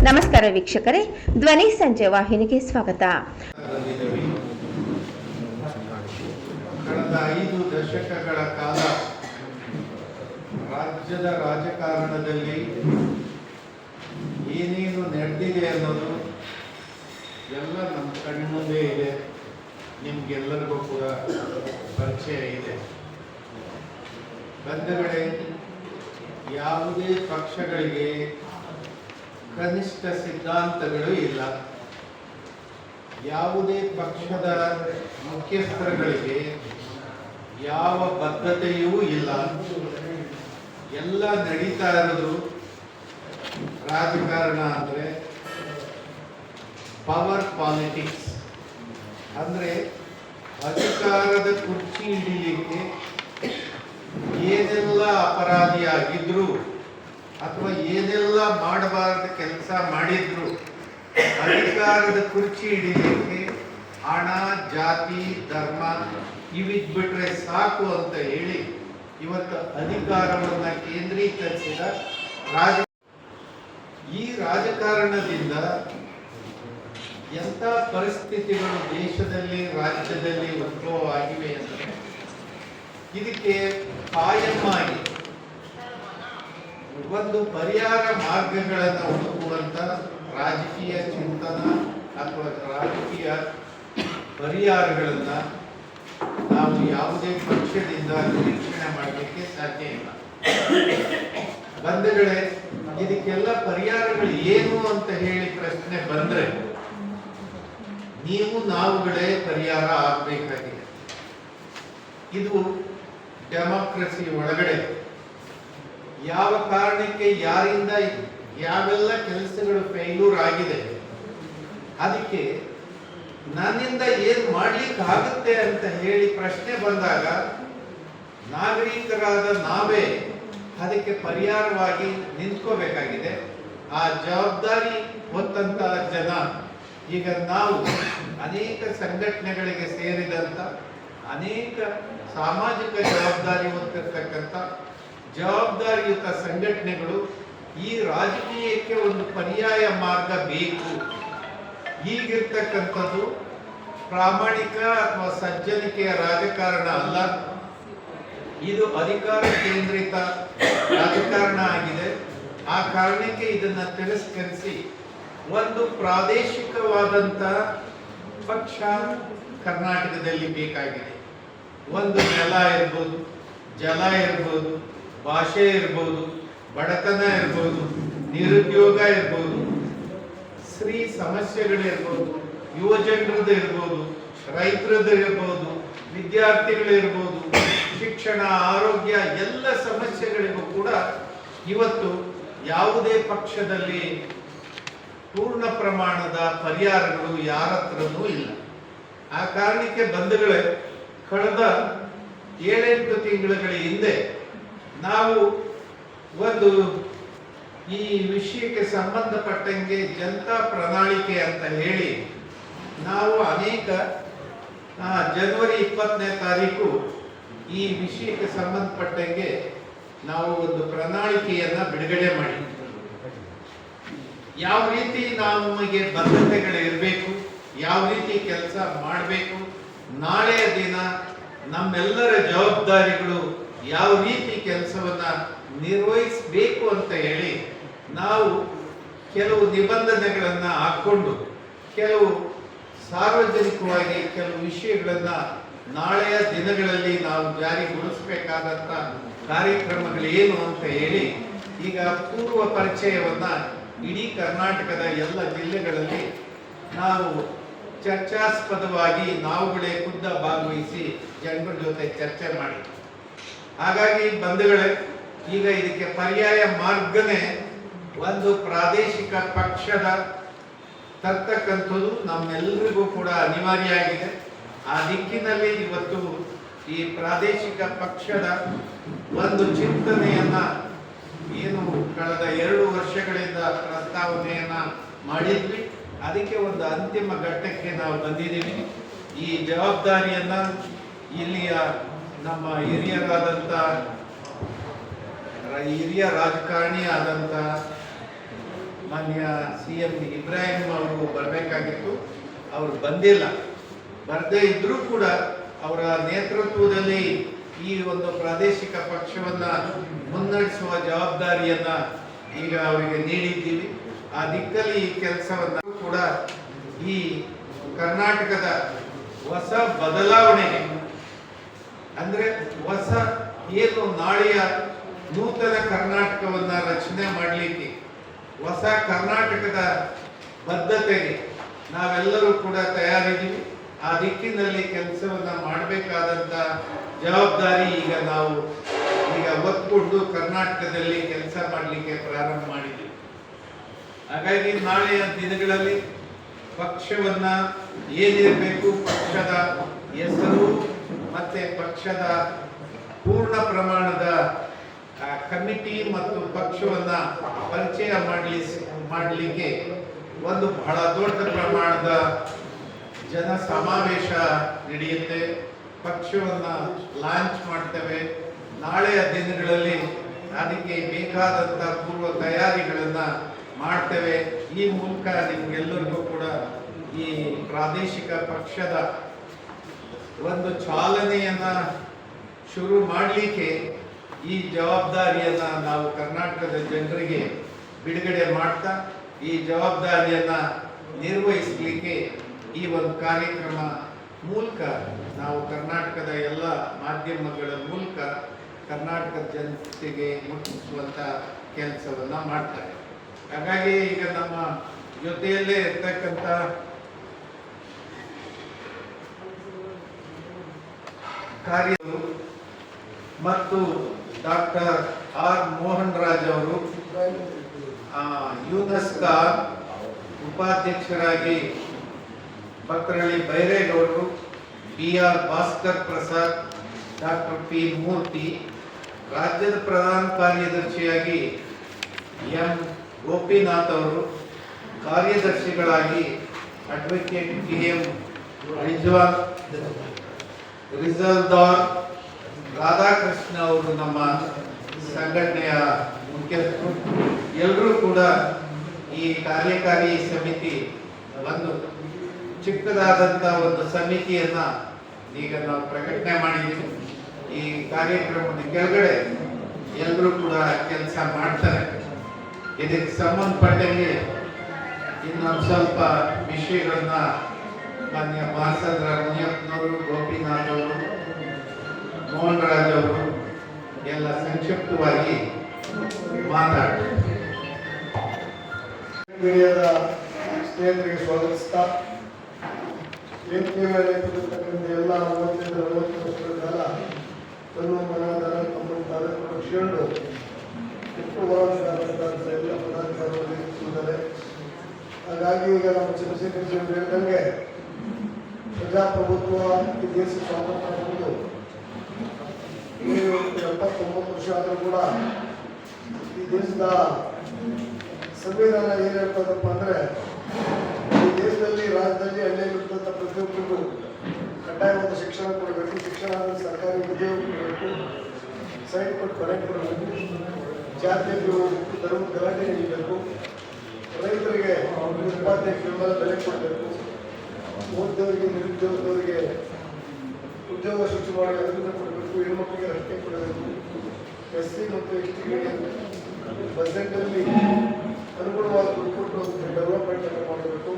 ನಮಸ್ಕಾರ ವೀಕ್ಷಕರೇ, ಧ್ವನಿ ಸಂಜೆ ವಾಹಿನಿಗೆ ಸ್ವಾಗತ. ಕಳೆದ 5 ದಶಕಗಳ ಕಾಲ ರಾಜ್ಯದ ರಾಜಕಾರಣದಲ್ಲಿ ಏನೇನು ನಡೆದಿದೆ ಅನ್ನೋದು ಎಲ್ಲ ನಮ್ಮ ಕಣ್ಮುಂದೆ ಇದೆ. ನಿಮ್ಗೆಲ್ಲರಿಗೂ ಕೂಡ ಪರಿಚಯ ಇದೆ. ಬಂಧುಗಳೇ, ಯಾವುದೇ ಪಕ್ಷಗಳಿಗೆ ಕನಿಷ್ಠ ಸಿದ್ಧಾಂತಗಳು ಇಲ್ಲ. ಯಾವುದೇ ಪಕ್ಷದ ಮುಖ್ಯಸ್ಥರುಗಳಿಗೆ ಯಾವ ಬದ್ಧತೆಯೂ ಇಲ್ಲ. ಎಲ್ಲ ನಡೀತಾ ಇರೋದು ರಾಜಕಾರಣ ಅಂದರೆ ಪವರ್ ಪಾಲಿಟಿಕ್ಸ್, ಅಂದರೆ ಅಧಿಕಾರದ ಕುರ್ಚಿ ಹಿಡಿಲಿಕ್ಕೆ ಏನೆಲ್ಲ ಅಪರಾಧಿಯಾಗಿದ್ರು ಅಥವಾ ಏನೆಲ್ಲ ಮಾಡಬಾರದ ಕೆಲಸ ಮಾಡಿದ್ರು ಅಧಿಕಾರದ ಕುರ್ಚಿ ಹಿಡಿಲಿಕ್ಕೆ ಹಣ, ಜಾತಿ, ಧರ್ಮ ಇವಿದ್ಬಿಟ್ರೆ ಸಾಕು ಅಂತ ಹೇಳಿ ಇವತ್ತು ಅಧಿಕಾರವನ್ನ ಕೇಂದ್ರೀಕರಿಸಿದ ಈ ರಾಜಕಾರಣದಿಂದ ಎಂಥ ಪರಿಸ್ಥಿತಿಗಳು ದೇಶದಲ್ಲಿ, ರಾಜ್ಯದಲ್ಲಿ ಉದ್ಭವ ಆಗಿವೆ ಅಂದರೆ ಇದಕ್ಕೆ ಕಾಯಮ್ಮಾಗಿ ಒಂದು ಪರಿಹಾರ ಮಾರ್ಗಗಳನ್ನು ಹುಡುಕುವಂತ ರಾಜಕೀಯ ಚಿಂತನ ಅಥವಾ ರಾಜಕೀಯ ಪರಿಹಾರಗಳನ್ನ ನಾವು ಯಾವುದೇ ಪಕ್ಷದಿಂದ ನಿರೀಕ್ಷಣೆ ಮಾಡಲಿಕ್ಕೆ ಸಾಧ್ಯ ಇಲ್ಲ. ಬಂಧುಗಳೇ, ಇದಕ್ಕೆಲ್ಲ ಪರಿಹಾರಗಳು ಏನು ಅಂತ ಹೇಳಿ ಪ್ರಶ್ನೆ ಬಂದ್ರೆ ನೀವು ನಾವುಗಳೇ ಪರಿಹಾರ ಆಗಬೇಕಾಗಿದೆ. ಇದು ಡೆಮಾಕ್ರಸಿ ಒಳಗಡೆ ಯಾವ ಕಾರಣಕ್ಕೆ ಯಾರಿಂದ ಯಾವೆಲ್ಲ ಕೆಲಸಗಳು ಫೇಲ್ಯೂರ್ ಆಗಿದೆ, ಅದಕ್ಕೆ ನನ್ನಿಂದ ಏನು ಮಾಡ್ಲಿಕ್ಕೆ ಆಗುತ್ತೆ ಅಂತ ಹೇಳಿ ಪ್ರಶ್ನೆ ಬಂದಾಗ ನಾಗರಿಕರಾದ ನಾವೇ ಅದಕ್ಕೆ ಪರಿಹಾರವಾಗಿ ನಿಂತ್ಕೋಬೇಕಾಗಿದೆ. ಆ ಜವಾಬ್ದಾರಿ ಹೊತ್ತಂತ ಜನ, ಈಗ ನಾವು ಅನೇಕ ಸಂಘಟನೆಗಳಿಗೆ ಸೇರಿದಂತ ಅನೇಕ ಸಾಮಾಜಿಕ ಜವಾಬ್ದಾರಿ ಹೊತ್ತಿರ್ತಕ್ಕಂಥ ಜವಾಬ್ದಾರಿಯುತ ಸಂಘಟನೆಗಳು ಈ ರಾಜಕೀಯಕ್ಕೆ ಒಂದು ಪರ್ಯಾಯ ಮಾರ್ಗ ಬೇಕು. ಹೀಗಿರ್ತಕ್ಕಂಥದ್ದು ಪ್ರಾಮಾಣಿಕ ಅಥವಾ ಸಜ್ಜನಿಕೆಯ ರಾಜಕಾರಣ ಅಲ್ಲ. ಇದು ಅಧಿಕಾರ ಕೇಂದ್ರಿತ ರಾಜಕಾರಣ ಆಗಿದೆ. ಆ ಕಾರಣಕ್ಕೆ ಇದನ್ನ ತಿರಸ್ಕರಿಸಿ ಒಂದು ಪ್ರಾದೇಶಿಕವಾದಂತ ಪಕ್ಷ ಕರ್ನಾಟಕದಲ್ಲಿ ಬೇಕಾಗಿದೆ. ಒಂದು ನೆಲ ಇರ್ಬೋದು, ಜಲ ಇರ್ಬೋದು, ಭಾಷೆ ಇರ್ಬೋದು, ಬಡತನ ಇರ್ಬೋದು, ನಿರುದ್ಯೋಗ ಇರ್ಬೋದು, ಸ್ತ್ರೀ ಸಮಸ್ಯೆಗಳಿರ್ಬೋದು, ಯುವ ಜನರದ್ದು ಇರ್ಬೋದು, ರೈತರದ್ದು ಇರ್ಬೋದು, ವಿದ್ಯಾರ್ಥಿಗಳು ಇರ್ಬೋದು, ಶಿಕ್ಷಣ, ಆರೋಗ್ಯ ಎಲ್ಲ ಸಮಸ್ಯೆಗಳಿಗೂ ಕೂಡ ಇವತ್ತು ಯಾವುದೇ ಪಕ್ಷದಲ್ಲಿ ಪೂರ್ಣ ಪ್ರಮಾಣದ ಪರಿಹಾರಗಳು ಯಾರ ಹತ್ರನೂ ಇಲ್ಲ. ಆ ಕಾರಣಕ್ಕೆ ಬಂಧುಗಳೇ, ಕಳೆದ 7-8 ತಿಂಗಳ ಹಿಂದೆ ನಾವು ಒಂದು ಈ ವಿಷಯಕ್ಕೆ ಸಂಬಂಧಪಟ್ಟಂಗೆ ಜನತಾ ಪ್ರಣಾಳಿಕೆ ಅಂತ ಹೇಳಿ ನಾವು ಅನೇಕ ಜನವರಿ 20ನೇ ತಾರೀಕು ಈ ವಿಷಯಕ್ಕೆ ಸಂಬಂಧಪಟ್ಟಂಗೆ ನಾವು ಒಂದು ಪ್ರಣಾಳಿಕೆಯನ್ನ ಬಿಡುಗಡೆ ಮಾಡಿದ್ವಿ. ಯಾವ ರೀತಿ ನಮಗೆ ಬದ್ಧತೆಗಳು ಇರಬೇಕು, ಯಾವ ರೀತಿ ಕೆಲಸ ಮಾಡಬೇಕು, ನಾಳೆಯ ದಿನ ನಮ್ಮೆಲ್ಲರ ಜವಾಬ್ದಾರಿಗಳು ಯಾವ ರೀತಿ ಕೆಲಸವನ್ನ ನಿರ್ವಹಿಸಬೇಕು ಅಂತ ಹೇಳಿ ನಾವು ಕೆಲವು ನಿಬಂಧನೆಗಳನ್ನ ಹಾಕೊಂಡು ಕೆಲವು ಸಾರ್ವಜನಿಕವಾಗಿ ಕೆಲವು ವಿಷಯಗಳನ್ನ ನಾಳೆಯ ದಿನಗಳಲ್ಲಿ ನಾವು ಜಾರಿಗೊಳಿಸಬೇಕಾದಂತ ಕಾರ್ಯಕ್ರಮಗಳೇನು ಅಂತ ಹೇಳಿ ಈಗ ಪೂರ್ವ ಪರಿಚಯವನ್ನ ಇಡೀ ಕರ್ನಾಟಕದ ಎಲ್ಲ ಜಿಲ್ಲೆಗಳಲ್ಲಿ ನಾವು ಚರ್ಚಾಸ್ಪದವಾಗಿ ನಾವುಗಳೇ ಖುದ್ದ ಭಾಗವಹಿಸಿ ಜನರ ಜೊತೆ ಚರ್ಚೆ ಮಾಡಿ. ಹಾಗಾಗಿ ಬಂಧುಗಳೇ, ಈಗ ಇದಕ್ಕೆ ಪರ್ಯಾಯ ಮಾರ್ಗನೇ ಒಂದು ಪ್ರಾದೇಶಿಕ ಪಕ್ಷದ ತರ್ತಕ್ಕಂಥದ್ದು ನಮ್ಮೆಲ್ಲರಿಗೂ ಕೂಡ ಅನಿವಾರ್ಯ ಆಗಿದೆ. ಆ ದಿಕ್ಕಿನಲ್ಲಿ ಇವತ್ತು ಈ ಪ್ರಾದೇಶಿಕ ಪಕ್ಷದ ಒಂದು ಚಿಂತನೆಯನ್ನ ಏನು ಕಳೆದ 2 ವರ್ಷಗಳಿಂದ ಪ್ರಸ್ತಾವನೆಯನ್ನ ಮಾಡಿದ್ವಿ, ಅದಕ್ಕೆ ಒಂದು ಅಂತಿಮ ಘಟ್ಟಕ್ಕೆ ನಾವು ಬಂದಿದ್ದೀವಿ. ಈ ಜವಾಬ್ದಾರಿಯನ್ನ ಇಲ್ಲಿಯ ನಮ್ಮ ಹಿರಿಯ ರಾಜಕಾರಣಿ ಆದಂತ ಮಾನ್ಯ CM ಇಬ್ರಾಹಿಂ ಅವರು ಬರಬೇಕಾಗಿತ್ತು. ಅವರು ಬಂದಿಲ್ಲ. ಬರದೇ ಇದ್ರೂ ಕೂಡ ಅವರ ನೇತೃತ್ವದಲ್ಲಿ ಈ ಒಂದು ಪ್ರಾದೇಶಿಕ ಪಕ್ಷವನ್ನ ಮುನ್ನಡೆಸುವ ಜವಾಬ್ದಾರಿಯನ್ನ ಈಗ ಅವರಿಗೆ ನೀಡಿದ್ದೀವಿ. ಆ ದಿಕ್ಕಲ್ಲಿ ಈ ಕೆಲಸವನ್ನ ಕೂಡ ಈ ಕರ್ನಾಟಕದ ಹೊಸ ಬದಲಾವಣೆಗೆ ಅಂದ್ರೆ ಹೊಸ ಏನು ನಾಳೆಯ ನೂತನ ಕರ್ನಾಟಕವನ್ನ ರಚನೆ ಮಾಡಲಿಕ್ಕೆ ಹೊಸ ಕರ್ನಾಟಕದ ಬದ್ಧತೆಗೆ ನಾವೆಲ್ಲರೂ ಕೂಡ ತಯಾರಿದ್ದೀವಿ. ಆ ದಿಕ್ಕಿನಲ್ಲಿ ಕೆಲಸವನ್ನ ಮಾಡಬೇಕಾದಂತ ಜವಾಬ್ದಾರಿ ನಾವು ಒತ್ಕೊಂಡು ಕರ್ನಾಟಕದಲ್ಲಿ ಕೆಲಸ ಮಾಡಲಿಕ್ಕೆ ಪ್ರಾರಂಭ ಮಾಡಿದ್ದೀವಿ. ಹಾಗಾಗಿ ನಾಳೆಯ ದಿನಗಳಲ್ಲಿ ಪಕ್ಷವನ್ನ ಏನಿರಬೇಕು, ಪಕ್ಷದ ಹೆಸರು ಮತ್ತೆ ಪಕ್ಷದ ಪೂರ್ಣ ಪ್ರಮಾಣದ ಕಮಿಟಿ ಮತ್ತು ಪಕ್ಷವನ್ನ ಪರಿಚಯ ಮಾಡಲಿಕ್ಕೆ ಒಂದು ಬಹಳ ದೊಡ್ಡ ಪ್ರಮಾಣದ ಜನ ಸಮಾವೇಶ ನಡೆಯುತ್ತೆ. ಪಕ್ಷವನ್ನ ಲಾಂಚ್ ಮಾಡ್ತೇವೆ. ನಾಳೆಯ ದಿನಗಳಲ್ಲಿ ಅದಕ್ಕೆ ಬೇಕಾದಂತ ಪೂರ್ವ ತಯಾರಿಗಳನ್ನ ಮಾಡ್ತೇವೆ. ಈ ಮೂಲಕ ನಿಮ್ಗೆಲ್ಲರಿಗೂ ಕೂಡ ಈ ಪ್ರಾದೇಶಿಕ ಪಕ್ಷದ ಒಂದು ಚಾಲನೆಯನ್ನ ಶುರು ಮಾಡಲಿಕ್ಕೆ ಈ ಜವಾಬ್ದಾರಿಯನ್ನ ನಾವು ಕರ್ನಾಟಕದ ಜನರಿಗೆ ಬಿಡುಗಡೆ ಮಾಡ್ತಾ ಈ ಜವಾಬ್ದಾರಿಯನ್ನ ನಿರ್ವಹಿಸಲಿಕ್ಕೆ ಈ ಒಂದು ಕಾರ್ಯಕ್ರಮ ಮೂಲಕ ನಾವು ಕರ್ನಾಟಕದ ಎಲ್ಲ ಮಾಧ್ಯಮಗಳ ಮೂಲಕ ಕರ್ನಾಟಕದ ಜನತೆಗೆ ಮುಟ್ಟಿಸುವಂತ ಕೆಲಸವನ್ನ ಮಾಡ್ತಾರೆ. ಹಾಗಾಗಿ ಈಗ ನಮ್ಮ ಜೊತೆಯಲ್ಲೇ ಇರ್ತಕ್ಕಂಥ ಕಾರ್ಯರು ಮತ್ತು ಡಾಕ್ಟರ್ ಆರ್ ಮೋಹನ್ ರಾಜ್ ಅವರು ಯುನೆಸ್ಕಾ ಉಪಾಧ್ಯಕ್ಷರಾಗಿ ಭಕ್ತರಳ್ಳಿ ಬೈರೇಗೌಡರು, BR Bhaskar Prasad, doctor P Murthy, ರಾಜ್ಯದ ಪ್ರಧಾನ ಕಾರ್ಯದರ್ಶಿಯಾಗಿ M ಗೋಪಿನಾಥ್ ಅವರು, ಕಾರ್ಯದರ್ಶಿಗಳಾಗಿ ಅಡ್ವೊಕೇಟ್ TM ರಿಜಲ್ದಾರ್, ರಾಧಾಕೃಷ್ಣ ಅವರು ನಮ್ಮ ಸಂಘಟನೆಯ ಮುಖ್ಯಸ್ಥರು. ಎಲ್ಲರೂ ಕೂಡ ಈ ಕಾರ್ಯಕಾರಿ ಸಮಿತಿ ಒಂದು ಚಿಕ್ಕದಾದಂತ ಒಂದು ಸಮಿತಿಯನ್ನ ಈಗ ನಾವು ಪ್ರಕಟಣೆ ಮಾಡಿದ್ದೀವಿ. ಈ ಕಾರ್ಯಕ್ರಮದ ಕೆಳಗಡೆ ಎಲ್ಲರೂ ಕೂಡ ಕೆಲಸ ಮಾಡ್ತಾರೆ. ಇದಕ್ಕೆ ಸಂಬಂಧಪಟ್ಟಂಗೆ ಇನ್ನೊಂದು ಸ್ವಲ್ಪ ವಿಷಯಗಳನ್ನ ಮಾನ್ಯ ಮಾಸಂದ್ರ ಮುನಿಯಪ್ಪನವರು, ಗೋಪಿನಾಥ್ ಅವರು, ಮೋಹನ್ ರಾಜ್ ಅವರು ಎಲ್ಲ ಸಂಕ್ಷಿಪ್ತವಾಗಿ ಮಾತಾಡ್ತಾರೆ. ಮೀಡಿಯಾದ ಸ್ನೇಹಿತರಿಗೆ ಸ್ವಾಗತಿಸ್ತಾ ವೇದಿಕೆ ಮೇಲೆ ಕೂತಿರ್ತಕ್ಕಂಥ ಎಲ್ಲ 35-40 ವರ್ಷಗಳ ಕಾಲ ತನ್ನ ಮನದಾರ ತಮ್ಮನ್ನು ಕಾರ್ಯಕ್ರಮಿಸಿಕೊಂಡು ಎಷ್ಟು ಹೋರಾಟಗಾರರಾದಂಥ ಎಲ್ಲ ಪದಾಧಿಕಾರಿಗಳು ಇದ್ದಾರೆ. ಹಾಗಾಗಿ ಈಗ ನಮ್ಮ ಚಂದ್ರಶೇಖರ್ ಅವರು ಹೇಳಿದಂಗೆ ಪ್ರಜಾಪ್ರಭುತ್ವ ಈ ದೇಶ ಸ್ವಾತಂತ್ರ್ಯ ಬಂದು 79 ವರ್ಷ ಆದರೂ ಕೂಡ ಈ ದೇಶದ ಸಂವಿಧಾನ ಏನು ಹೇಳ್ತದಪ್ಪ ಅಂದರೆ ಈ ದೇಶದಲ್ಲಿ ರಾಜ್ಯದಲ್ಲಿ ಹಳ್ಳಿಯಲ್ಲಿರ್ತಂಥ ಪ್ರತಿಯೊಬ್ಬರಿಗೂ ಕಡ್ಡಾಯವಾದ ಶಿಕ್ಷಣ ಕೊಡಬೇಕು, ಶಿಕ್ಷಣ ಅಂದರೆ ಸರ್ಕಾರಿ ಉದ್ಯೋಗ ಕೊಡಬೇಕು, ಸೈಟ್ ಕೊಟ್ಟು ಕರೆಂಟ್ ಕೊಡಬೇಕು, ಜಾತಿಯಲ್ಲಿ ಧರ್ಮ ಗಲಾಟೆ ನೀಡಬೇಕು, ರೈತರಿಗೆ ಉತ್ಪಾದನೆಗೆ ಬೆಂಬಲ ಬೆಲೆ ಕೊಡಬೇಕು, ಓದಿದವರಿಗೆ ನಿರುದ್ಯೋಗದವರಿಗೆ ಉದ್ಯೋಗ ಸೃಷ್ಟಿ ಮಾಡಿ ಅನುಕೂಲ ಕೊಡಬೇಕು, ಹೆಣ್ಮಕ್ಳಿಗೆ ರಕ್ಷಣೆ ಕೊಡಬೇಕು, SC ಮತ್ತು STಗಳಿಗೆ ಬಜೆಟಲ್ಲಿ ಅನುಗುಣವಾದ ದುಡ್ಡು ಕೊಟ್ಟು ಡೆವಲಪ್ಮೆಂಟ್ ಅನ್ನು ಮಾಡಬೇಕು,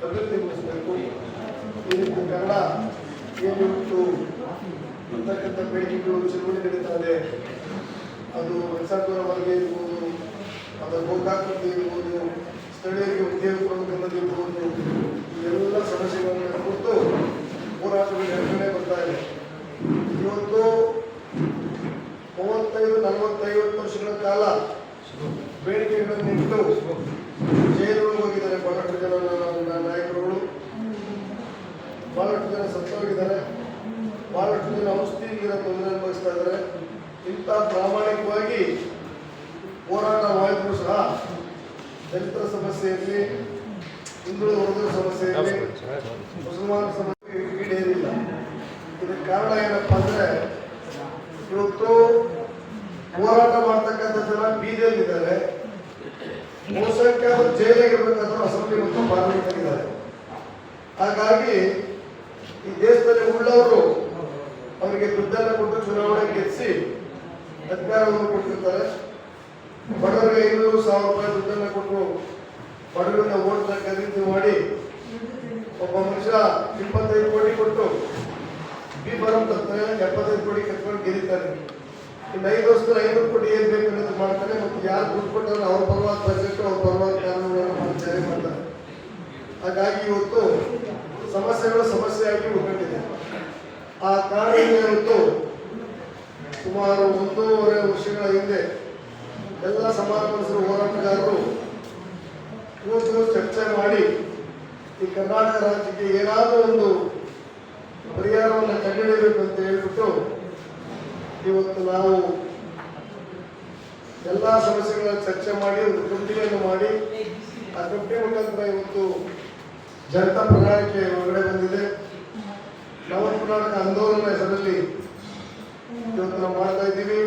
ಅಭಿವೃದ್ಧಿಗೊಳಿಸಬೇಕು. ಈ ರೀತಿ ಕನ್ನಡ ಏನಿವತ್ತು ಅಂತಕ್ಕಂಥ ಬೇಡಿಕೆಗಳು ಚಳುವಳಿ ನಡೀತಾ ಇದೆ. ಅದು ವೆಂಕಟೇಶ್ವರವರೆಗೆ ಇರ್ಬೋದು, ಅದು ಗೋಕಾಕ್ ಬಗ್ಗೆ ಇರ್ಬೋದು, ಸ್ಥಳೀಯರಿಗೆ ಉದ್ಯೋಗ ಕೊಡೋದ್ರಲ್ಲಿ ಇರ್ಬೋದು, ಎಲ್ಲ ಸಮಸ್ಯೆಗಳನ್ನು ಕುರಿತು ಹೋರಾಟಗಳು ನಡೆದೇ ಬರ್ತಾ ಇದೆ. ಇವತ್ತು 35-40-50 ವರ್ಷಗಳ ಕಾಲ ಬೇಡಿಕೆಗಳನ್ನು ಇಟ್ಟು ಜೈಲುಗಳಿಗೆ ಹೋಗಿದ್ದಾರೆ ಬಹಳಷ್ಟು ಜನ ನಾಯಕರುಗಳು, ಬಹಳಷ್ಟು ಜನ ಸತ್ತೋಗಿದ್ದಾರೆ, ಬಹಳಷ್ಟು ಜನ ಔಷಧಿಗಳ ತೊಂದರೆ ಅನುಭವಿಸ್ತಾ ಇದ್ದಾರೆ. ಇಂಥ ಪ್ರಾಮಾಣಿಕವಾಗಿ ಹೋರಾಟ ಮಾಡಿದ್ರು ಸಹ ದಲಿತರ ಸಮಸ್ಯೆ ಇರಲಿ, ಹಿಂದುಳಿದ ವರ್ಗದ ಸಮಸ್ಯೆ ಇರಲಿ, ಮುಸಲ್ಮಾನ ಸಮಸ್ಯೆ ಈಡೇರಿಲ್ಲ. ಇದಕ್ಕೆ ಕಾರಣ ಏನಪ್ಪ ಅಂದರೆ ಇವತ್ತು ಹೋರಾಟ ಮಾಡ್ತಕ್ಕಂಥ ಜನ ಬೀದಿಯಲ್ಲಿದ್ದಾರೆ, ಬಹುಸಂಖ್ಯಾತ ಜೈಲಿಗೆ ಇರಬೇಕಾದ್ರೂ ಅಸೆಂಬ್ಲಿ ಮತ್ತು ಪಾರ್ಲಿಮೆಂಟ್ ಆಗಿದ್ದಾರೆ. ಹಾಗಾಗಿ ಈ ದೇಶದಲ್ಲಿ ಉಳ್ಳವರು ಅವರಿಗೆ ದುಡ್ಡನ್ನು ಕೊಟ್ಟು ಚುನಾವಣೆ ಗೆಲ್ಲಿಸಿ ಅಧಿಕಾರವನ್ನು ಕೊಟ್ಟಿರ್ತಾರೆ. ಬಡವರಿಗೆ 500,000 ರೂಪಾಯಿ ದುಡ್ಡನ್ನು ಕೊಟ್ಟು ಬಡವರಿಂದ ಓಟ್ನ ಖರೀದಿ ಮಾಡಿ ಒಬ್ಬ ಮನುಷ್ಯ 25 ಕೋಟಿ ಕೊಟ್ಟು ಬಿ ಬರಂ ತರ್ತಾನೆ, 75 ಕೋಟಿ ಕಟ್ಕೊಂಡು ಗೆಲ್ಲಿತಾನೆ. ಇನ್ನು 5 ವರ್ಷದಲ್ಲಿ 500 ಕೋಟಿ ಏನ್ ಬೇಕು ಅನ್ನೋದು ಮಾಡ್ತಾನೆ. ಮತ್ತು ಯಾರು ದುಡ್ಡು ಕೊಟ್ಟರೆ ಅವ್ರ ಪರವಾದ ಬಜೆಟ್, ಅವ್ರ ಪರವಾದ ಕಾನೂನುಗಳನ್ನು ಜಾರಿ ಮಾಡ್ತಾರೆ. ಹಾಗಾಗಿ ಇವತ್ತು ಸಮಸ್ಯೆಗಳು ಸಮಸ್ಯೆಯಾಗಿ ಉಳ್ಕೊಂಡಿದೆ. ಆ ಕಾರಣದಿಂದ ಇವತ್ತು ಸುಮಾರು 1.5 ವರ್ಷಗಳ ಹಿಂದೆ ಎಲ್ಲ ಸಮಾನ ಮನಸ್ಸರು ಹೋರಾಟಗಾರರು ಇವತ್ತು ಚರ್ಚೆ ಮಾಡಿ ಈ ಕರ್ನಾಟಕ ರಾಜ್ಯಕ್ಕೆ ಏನಾದರೂ ಒಂದು ಪರಿಹಾರವನ್ನು ಕಂಡುಹಿಡಿಯಬೇಕು ಅಂತ ಹೇಳ್ಬಿಟ್ಟು ಇವತ್ತು ನಾವು ಎಲ್ಲ ಸಮಸ್ಯೆಗಳ ಚರ್ಚೆ ಮಾಡಿ ಒಂದು ಕಮಿಟಿಯನ್ನು ಮಾಡಿ ಆ ಕಮಿಟಿ ಮುಖಾಂತರ ಇವತ್ತು ಜನತಾ ಪ್ರಣಾಳಿಕೆ ಹೊರಗಡೆ ಬಂದಿದೆ. ನವ ಕರ್ನಾಟಕ ಆಂದೋಲನ ಹೆಸರಲ್ಲಿ ಇವತ್ತು ನಾವು ಮಾಡ್ತಾ ಇದ್ದೀವಿ.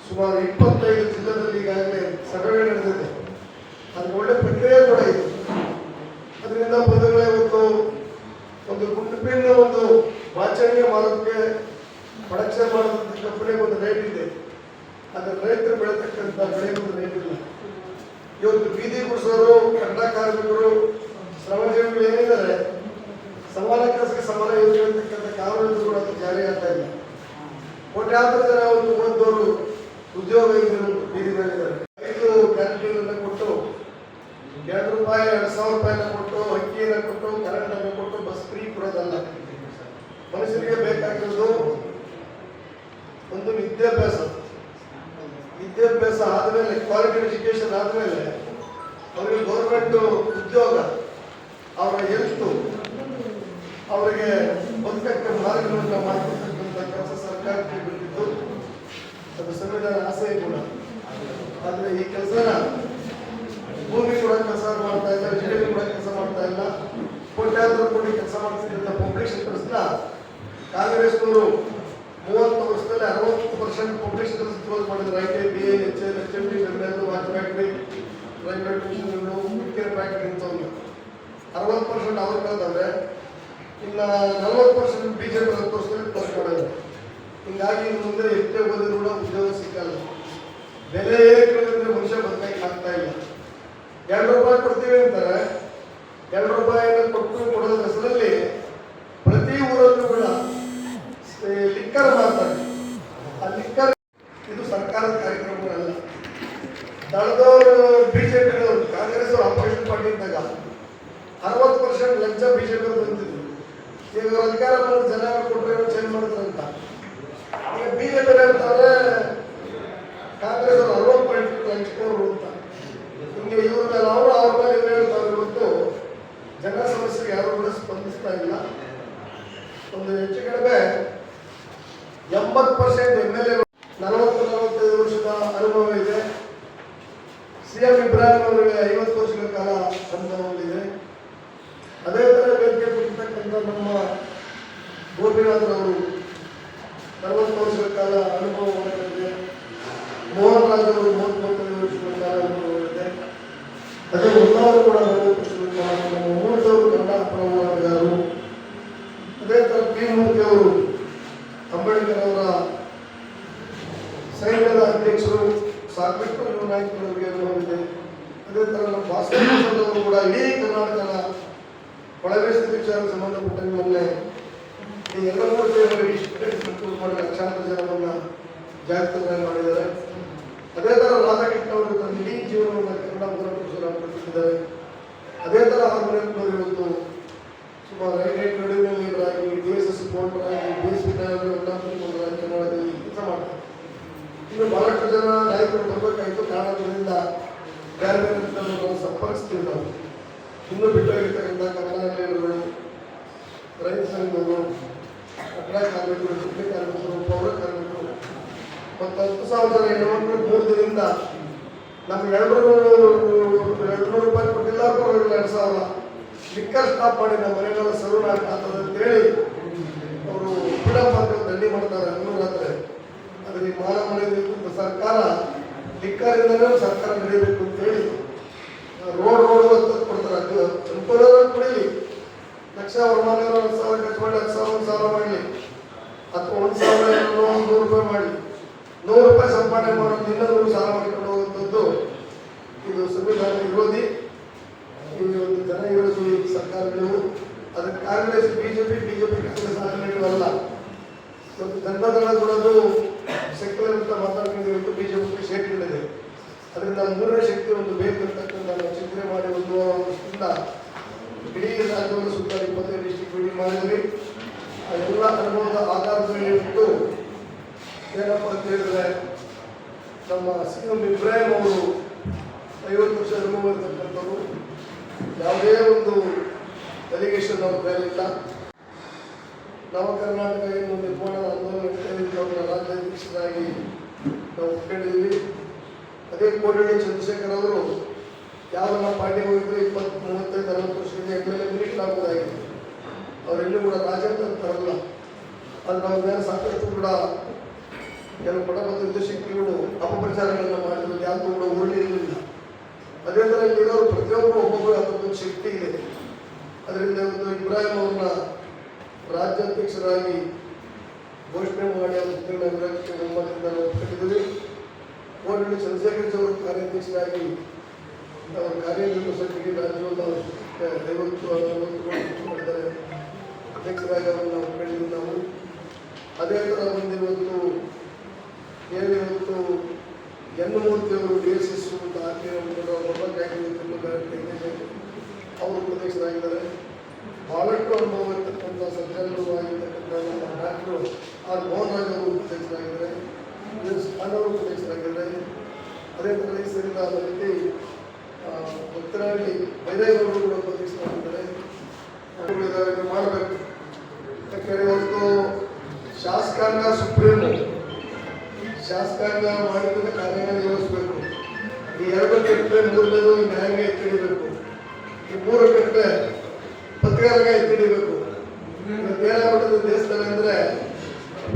ಸುಮಾರು 25 ಜಿಲ್ಲೆಗಳಲ್ಲಿ ಈಗಾಗಲೇ ಸಭೆಗಳು ನಡೆದಿದೆ. ಅದು ಒಳ್ಳೆ ಪ್ರಕ್ರಿಯೆ ಕೂಡ ಇದೆ. ಅದರಿಂದ ಬಂಧುಗಳೇ, ಇವತ್ತು ಒಂದು ಗುಂಡಿನ ಒಂದು ವಾಚನೆಗೆ ಮಾಡೋದಕ್ಕೆ ಪ್ರೊಡಕ್ಷನ್ ಮಾಡೋದಕ್ಕೆ ಕಂಪನಿಗೆ ಒಂದು ರೇಟ್ ಇದೆ. ಅದರ ರೈತರು ಬೆಳತಕ್ಕಂಥ ಬೆಳೆಗೆ ಒಂದು ರೇಟ್ ಇಲ್ಲ. ಇವತ್ತು ಬೀದಿ ಗುಡಿಸೋರು, ಕನ್ನಡ ಕಾರ್ಮಿಕರು, ಶ್ರಮಜೀವಿಗಳು ಏನಿದ್ದಾರೆ, ಸಮಾನ ಕೆಲಸಕ್ಕೆ ಸಮಾನ ಯೋಜನೆ ಅಂತಕ್ಕಂಥ ಕಾನೂನು ಕೂಡ ಅದು ಜಾರಿ ಆಗ್ತಾ ಇಲ್ಲ. ಕೋಟ್ಯಾಂತರ ಜನ ಒಂದು ಓದೋರು ಉದ್ಯೋಗ ಬೀದಿ ಮೇಲಿದ್ದಾರೆ. 5 ಕ್ಯಾಂಟೀನ್ ಕೊಟ್ಟು 2 ರೂಪಾಯಿ 2,000 ರೂಪಾಯಿನ ಕೊಟ್ಟು ಅಕ್ಕಿಯನ್ನು ಕೊಟ್ಟು ಕರೆಂಟ್ ಅನ್ನು ಕೊಟ್ಟು ಬಸ್ ಫ್ರೀ ಕೊಡೋದಲ್ಲ. ಮನುಷ್ಯರಿಗೆ ಬೇಕಾಗಿರೋದು ಒಂದು ವಿದ್ಯಾಭ್ಯಾಸ. ವಿದ್ಯಾಭ್ಯಾಸ ಆದಮೇಲೆ, ಕ್ವಾಲಿಟಿ ಎಜುಕೇಶನ್ ಆದಮೇಲೆ ಅವರಿಗೆ ಗೌರ್ಮೆಂಟ್ ಉದ್ಯೋಗ, ಅವರ ಹೆಲ್ತು, ಅವರಿಗೆ ಬದುಕಕ್ಕೆ ಮಾರ್ಗಗಳನ್ನು ಮಾಡಿಕೊಡ್ತಕ್ಕಂಥ ಕೆಲಸ ಸರ್ಕಾರಕ್ಕೆ ಬಿಟ್ಟಿದ್ದು ಅದು ಸಂವಿಧಾನ ಆಸೆ ಕೂಡ. ಆದರೆ ಈ ಕೆಲಸನ ಭೂಮಿ ಕೂಡ ಕೆಲಸ ಮಾಡ್ತಾ ಇಲ್ಲ, ಎಜುಕೇಶನ್ ಕೂಡ ಕೆಲಸ ಮಾಡ್ತಾ ಇಲ್ಲ. ಕೋಟ್ಯಾಂತರ ಕೋಟಿ ಕೆಲಸ ಮಾಡ್ತಿದ್ದ ಪಬ್ಲಿಕ್ ಸೆಕ್ಟರ್ಸ್ನ ಕಾಂಗ್ರೆಸ್ನವರು 30 ವರ್ಷದಲ್ಲಿ 60% ಪಬ್ಲಿಕ್ ಸೆಕ್ಟರ್ಸ್ ಕ್ಲೋಸ್ ಮಾಡಿದ್ರು. ITI, BA, HL, HMD, ML, watch factory, private ಮಿಷನ್ಗಳು, ಮಿಕ್ಕಿನ ಫ್ಯಾಕ್ಟ್ರಿ ಇಂಥವ್ರು 60% ಅವ್ರು ಕಳೆದವ್ರೆ. ಇನ್ನು 40% BJP 10 ವರ್ಷದಲ್ಲಿ ಕ್ಲೋಸ್ ಮಾಡಿದ್ರು. ಹೀಗಾಗಿ ಇನ್ನು ಮುಂದೆ ಎಷ್ಟೇ ಬಂದರೂ ಕೂಡ ಉದ್ಯೋಗ ಸಿಕ್ಕಲ್ಲ. ಬೆಲೆ ಏರಿಕೆ ಮನುಷ್ಯ ಬದುಕಕ್ಕೆ ಆಗ್ತಾ ಇಲ್ಲ. 2 ರೂಪಾಯಿ ಕೊಡ್ತೀವಿ ಅಂತಾರೆ. 2 ರೂಪಾಯಿನ ಕೊಟ್ಟು ಕೊಡೋದ್ರ ಹೆಸರಲ್ಲಿ ಪ್ರತಿ ಊರಲ್ಲೂ ಕೂಡ ಲಿಕ್ಕರ್ ಮಾಡ್ತಾರೆ. ಆ ಲಿಕ್ಕರ್ ಇದು ಸರ್ಕಾರದ ಕಾರ್ಯಕ್ರಮಗಳಲ್ಲ. ದಳದವರು ಬಿಜೆಪಿಯವರು, ಕಾಂಗ್ರೆಸ್ ಅವರು ಆಪೋಸಿಷನ್ ಪಾರ್ಟಿ ಇದ್ದಾಗ 60% ಲಂಚ ಬಿಜೆಪಿ ಅವರು ಬಂದಿದ್ರು. ಈಗ ಅಧಿಕಾರ ಬಂದು ಜನ ಕೊಟ್ಟರೆ ಚೇಂಜ್ ಮಾಡಿದ್ರಂತ. ಈಗ ಬಿಜೆಪಿ ಹೇಳ್ತಾರೆ ಕಾಂಗ್ರೆಸ್ ಅವರು 60% ಲಂಚಕೋರು ಅಂತ. ಹಿಂಗೆ ಇವ್ರ ಮೇಲೆ ಅವರು ಅವ್ರ ಮೇಲೆ ಇವ್ರು ಹೇಳ್ತಾರೆ. ಇವತ್ತು ಜನ ಸಮಸ್ಯೆಗೆ ಯಾರು ಕೂಡ ಸ್ಪಂದಿಸ್ತಾ ಇಲ್ಲ. ಒಂದು ಹೆಚ್ಚು ಕಡಿಮೆ 80% MLA 40-45 ವರ್ಷದ ಅನುಭವ ಇದೆ. CM ಇಬ್ರಾಹಿಂ ಅವರಿಗೆ 50 ವರ್ಷಗಳ ಕಾಲ ಅನುಭವವಿದೆ. ಅದೇ ಥರ ವೇದಿಕೆ ಕೊಟ್ಟಿರ್ತಕ್ಕಂಥ ನಮ್ಮ ಗೋಪಿನಾಥರವರು 40 ವರ್ಷಗಳ ಕಾಲ ಅನುಭವ ಹೊಂದಿದೆ. ಮೋಹನ್ ರಾಜ್ ಅವರು 35 ವರ್ಷಗಳ ಕಾಲ ಅನುಭವವಿದೆ. ಅದೇ ಉಳ್ಳವರು ಕೂಡ 40 ವರ್ಷಗಳ ಕಾಲ, ನಮ್ಮ ಮೂರ್ತವರು ಕನ್ನಡ ಪರ ಹೋರಾಟಗಾರರು. ಅದೇ ಥರ ಪಿ ಮೂರ್ತಿ ಅವರು ಅಂಬೇಡ್ಕರ್ ಅವರ ಸೈನ್ಯದ ಅಧ್ಯಕ್ಷರು, ಸಾಕಷ್ಟು ನಾಯಕರಿಗೆ ಅನುಭವವಿದೆ. ಅದೇ ಥರ ನಮ್ಮ ಭಾಸ್ಕರ್ ಅವರು ಕೂಡ ಇಡೀ ಕರ್ನಾಟಕದ ಒಳಬೇಸಿದ ವಿಚಾರಕ್ಕೆ ಸಂಬಂಧಪಟ್ಟ ಮೊನ್ನೆ ಈ 2-3 ಇಷ್ಟು ಮಾಡಿ ಲಕ್ಷಾಂತರ ಜನರನ್ನು ಜಾಗೃತರಾಗಿ ಮಾಡಿದ್ದಾರೆ. ಅದೇ ಥರ ರಾಧಾಕೃಷ್ಣ ಅವರು ತನ್ನ ಇಡೀ ಜೀವನವನ್ನು ಕನ್ನಡ ಹೋರಾಟಗಾರರಾಗಿದ್ದಾರೆ. ಅದೇ ಥರ ಅವರು ಇವತ್ತು ಸುಮಾರು ರೈಟ್ ಲೀಡರಾಗಿ, DSS ಬೋರ್ಡರಾಗಿ, BSP ಬೋರ್ಡರಾಗಿ ಕನ್ನಡದಲ್ಲಿ ಕೆಲಸ ಮಾಡ್ತಾರೆ. ಇನ್ನು ಬಹಳಷ್ಟು ಜನ ನಾಯಕರು ಬರಬೇಕಾಯಿತು. ಕಾರಣದಿಂದ ಬೇರೆ ಬೇರೆ ನಾವು ಸಂಪರ್ಕಿಸ್ತೀವಿ. ನಾವು ಇನ್ನೂ ಬಿಟ್ಟೋಗಿರ್ತಕ್ಕಂಥ ಕನ್ನಡ ಲೀಡರ್ಗಳು, ರೈತ ಸಂಘಗಳು, ಕಟ್ಟಡ ಕಾರ್ಮಿಕರು, ಶಿಕ್ಷಣ ಕಾರ್ಮಿಕರು, ಪೌರ ಕಾರ್ಮಿಕರು ಮತ್ತು 10,000 ಜನ ಹೆಣ್ಣುಮಕ್ಕಳು 3 ದಿನದಿಂದ ನಮ್ಗೆ 200 ರೂಪಾಯಿ ಕೊಟ್ಟಿಲ್ಲ, 2,000 ಲಿಕ್ಕರ್ ಸ್ಟಾಪ್ ಮಾಡಿ ನಮ್ಮ ಮನೆಗೆಲ್ಲ ಸಲೂನ್ ಆಗ್ತದೆ ಅಂತೇಳಿ ಅವರು ಫ್ರೀಡಮ್ ಅಂತ ದಂಡಿ ಮಾಡ್ತಾರೆ. ಅನ್ನೋದಾದ್ರೆ ಅದರಲ್ಲಿ ಮಾನ ಮನೆಯಬೇಕು. ಸರ್ಕಾರ ಲಿಕ್ಕರಿಂದಲೇ ಸರ್ಕಾರ ನಡೆಯಬೇಕು ಅಂತೇಳಿ ರೋಡ್ ಅಂತ ಕೊಡ್ತಾರೆ. ಅದು ಅನುಕೂಲ ಕೊಡಲಿ. ಲಕ್ಷ ವರಮಾನ 1,000 ಖರ್ಚು ಮಾಡಿ 1,000 ಮಾಡಲಿ, ಅಥವಾ 1,000 100 ರೂಪಾಯಿ ಮಾಡಲಿ, 100 ರೂಪಾಯಿ ಸಂಪಾದನೆ ಮಾಡೋದು ಇನ್ನೂ 100 ಸಾಲ ಮಾಡಿಕೊಂಡು ಹೋಗುವಂಥದ್ದು ಇದು ಸಂವಿಧಾನ ವಿರೋಧಿ. ಇಲ್ಲಿ ಒಂದು ಜನ ವಿರೋಧಿ ಸರ್ಕಾರಗಳು. ಅದಕ್ಕೆ ಕಾಂಗ್ರೆಸ್ ಬಿಜೆಪಿ ಕಾಂಗ್ರೆಸ್ ಆಡಳಿತವಲ್ಲ. ಮತ್ತು ಜನತಾದಳ ಕೊಡೋದು ಸೆಕ್ಯುಲರ್ ಅಂತ ಮಾತಾಡ್ಕೊಂಡಿದ್ದು ಬಿಜೆಪಿ ಶೇಟ್ಗಳಿದೆ. ಅದರಿಂದ ಮೂರನೇ ಶಕ್ತಿ ಒಂದು ಬೇಕು ಅಂತಕ್ಕಂಥ ನಾವು ಚಿಂತನೆ ಮಾಡಿ ಒಂದು ವರ್ಷದಿಂದ ಇಡೀ ರಾಜ್ಯವನ್ನು ಸುತ್ತ 25 ಡಿಸ್ಟ್ರಿಕ್ಟ್ ಬಿಲ್ಡಿಂಗ್ ಮಾಡಿದ್ವಿ. ಆ ಎಲ್ಲ ಅನುಭವದ ಆಧಾರದ ಮೇಲೆ ಇಟ್ಟು ಏನಪ್ಪ ಅಂತ ಹೇಳಿದ್ರೆ, ನಮ್ಮ CM ಇಬ್ರಾಹಿಂ ಅವರು 50 ವರ್ಷ ಅನುಭವ ಇರ್ತಕ್ಕಂಥವ್ರು. ಯಾವುದೇ ಒಂದು ಅಲಿಗೇಷನ್ ಅವ್ರ ಮೇಲಿಲ್ಲ. ನವ ಕರ್ನಾಟಕ ಏನು ನಿರ್ಮಾಣ ಆಂದೋಲನ ರಾಜ್ಯಾಧ್ಯಕ್ಷರಾಗಿ ನಾವು ಒಪ್ಕೊಂಡಿದ್ದೀವಿ. ಅದೇ ಕೋಟಳ್ಳಿ ಚಂದ್ರಶೇಖರ್ ಅವರು ಯಾವನ್ನ ಪಾರ್ಟಿ ಹೋಗಿದ್ರು 20, 35, 40 ವರ್ಷದಿಂದ MLA ಮಿನಿಟ್ ಆಗೋದಾಗಿದೆ. ಅವರೆಲ್ಲೂ ಕೂಡ ರಾಜಂತ ಅಂತಾರಲ್ಲ, ಅದು ನಮ್ಮ ಮೇಲೆ ಸಾಕಷ್ಟು ಕೂಡ ಕೆಲವು ಬಡಬಗ್ಗದ ಶಕ್ತಿಗಳು ಅಪಪ್ರಚಾರಗಳನ್ನು ಮಾಡಿದ್ರು. ಯಾವುದು ಕೂಡ ಉರುಳಿ ಇರಲಿಲ್ಲ. ಅದೇ ಥರ ಇಲ್ಲಿರೋರು ಪ್ರತಿಯೊಬ್ಬರು ಒಬ್ಬೊಬ್ಬರು ಅದೊಂದು ಶಕ್ತಿ ಇದೆ. ಅದರಿಂದ ಒಂದು ಇಬ್ರಾಹಿಂ ಅವ್ರನ್ನ ರಾಜ್ಯಾಧ್ಯಕ್ಷರಾಗಿ ಘೋಷಣೆ ಮಾಡಿ ಅವ್ರ ಒಮ್ಮತದಿಂದ ನಾವು ಒಪ್ಪಿಕೊಂಡಿದ್ದೀವಿ. ಕೋಟಳ್ಳಿ ಚಂದ್ರಶೇಖರ್ ಅವರು ಕಾರ್ಯಾಧ್ಯಕ್ಷರಾಗಿ ಅವರ ಕಾರ್ಯನಿರ್ವಹಿಸೋದಕ್ಕೆ ರಾಜ್ಯವನ್ನು 50 ಮಾಡಿದ್ದಾರೆ. ಅಧ್ಯಕ್ಷರಾಗಿ ಅವರನ್ನು ನಾವು ಒಪ್ಪಿಕೊಂಡಿದ್ದೀವಿ ನಾವು. ಅದೇ ಥರ ಬಂದಿವತ್ತು ಎನ್ನುಮೂರ್ತಿ ಅವರು DSS ಅಂತ ಅವರು ಉಪಾಧ್ಯಕ್ಷರಾಗಿದ್ದಾರೆ. ಬಹಳಷ್ಟು ಅನುಭವ ಇರ್ತಕ್ಕಂಥ ಸಜ್ಜನರು ಆಗಿರ್ತಕ್ಕಂಥ ನಮ್ಮ ಡಾಕ್ಟರ್ R. ಮೋಹನ್ ರಾಜ್ ಅವರು ಉಪಾಧ್ಯಕ್ಷರಾಗಿದ್ದಾರೆ. ಅವರು ಉಪಾಧ್ಯಕ್ಷರಾಗಿದ್ದಾರೆ. ಅದೇ ಥರ ಈ ಸರಿ ಅದೇ ರೀತಿ ಭಕ್ತರಾಗಿ ಬೈರೇಗೌಡರು ಕೂಡ ಉಪಾಧ್ಯಕ್ಷರಾಗಿದ್ದಾರೆ. ಮಾಡಬೇಕು. ಯಾಕಂದರೆ ಇವತ್ತು ಶಾಸಕಾಂಗ ಸುಪ್ರೀಮು, ಶಾಸಕಾಂಗ ಮಾಡಿದ್ರೆ ಕಾರ್ಯನಿರ್ವಹಿಸಬೇಕು. ಈ 2 ಕೆಟ್ಟರೆ 3ನೇದು ನ್ಯಾಯಾಂಗ ಎತ್ತಿಡಿಬೇಕು. ಈ 3 ಕೆಟ್ಟರೆ ಪತ್ರಿಕಾರಂಗ ಎತ್ತಿಡಿಬೇಕು. ಇವತ್ತೇನಾಗ್ಬಿಟ್ಟಿದೆ ದೇಶದಲ್ಲಿ ಅಂದರೆ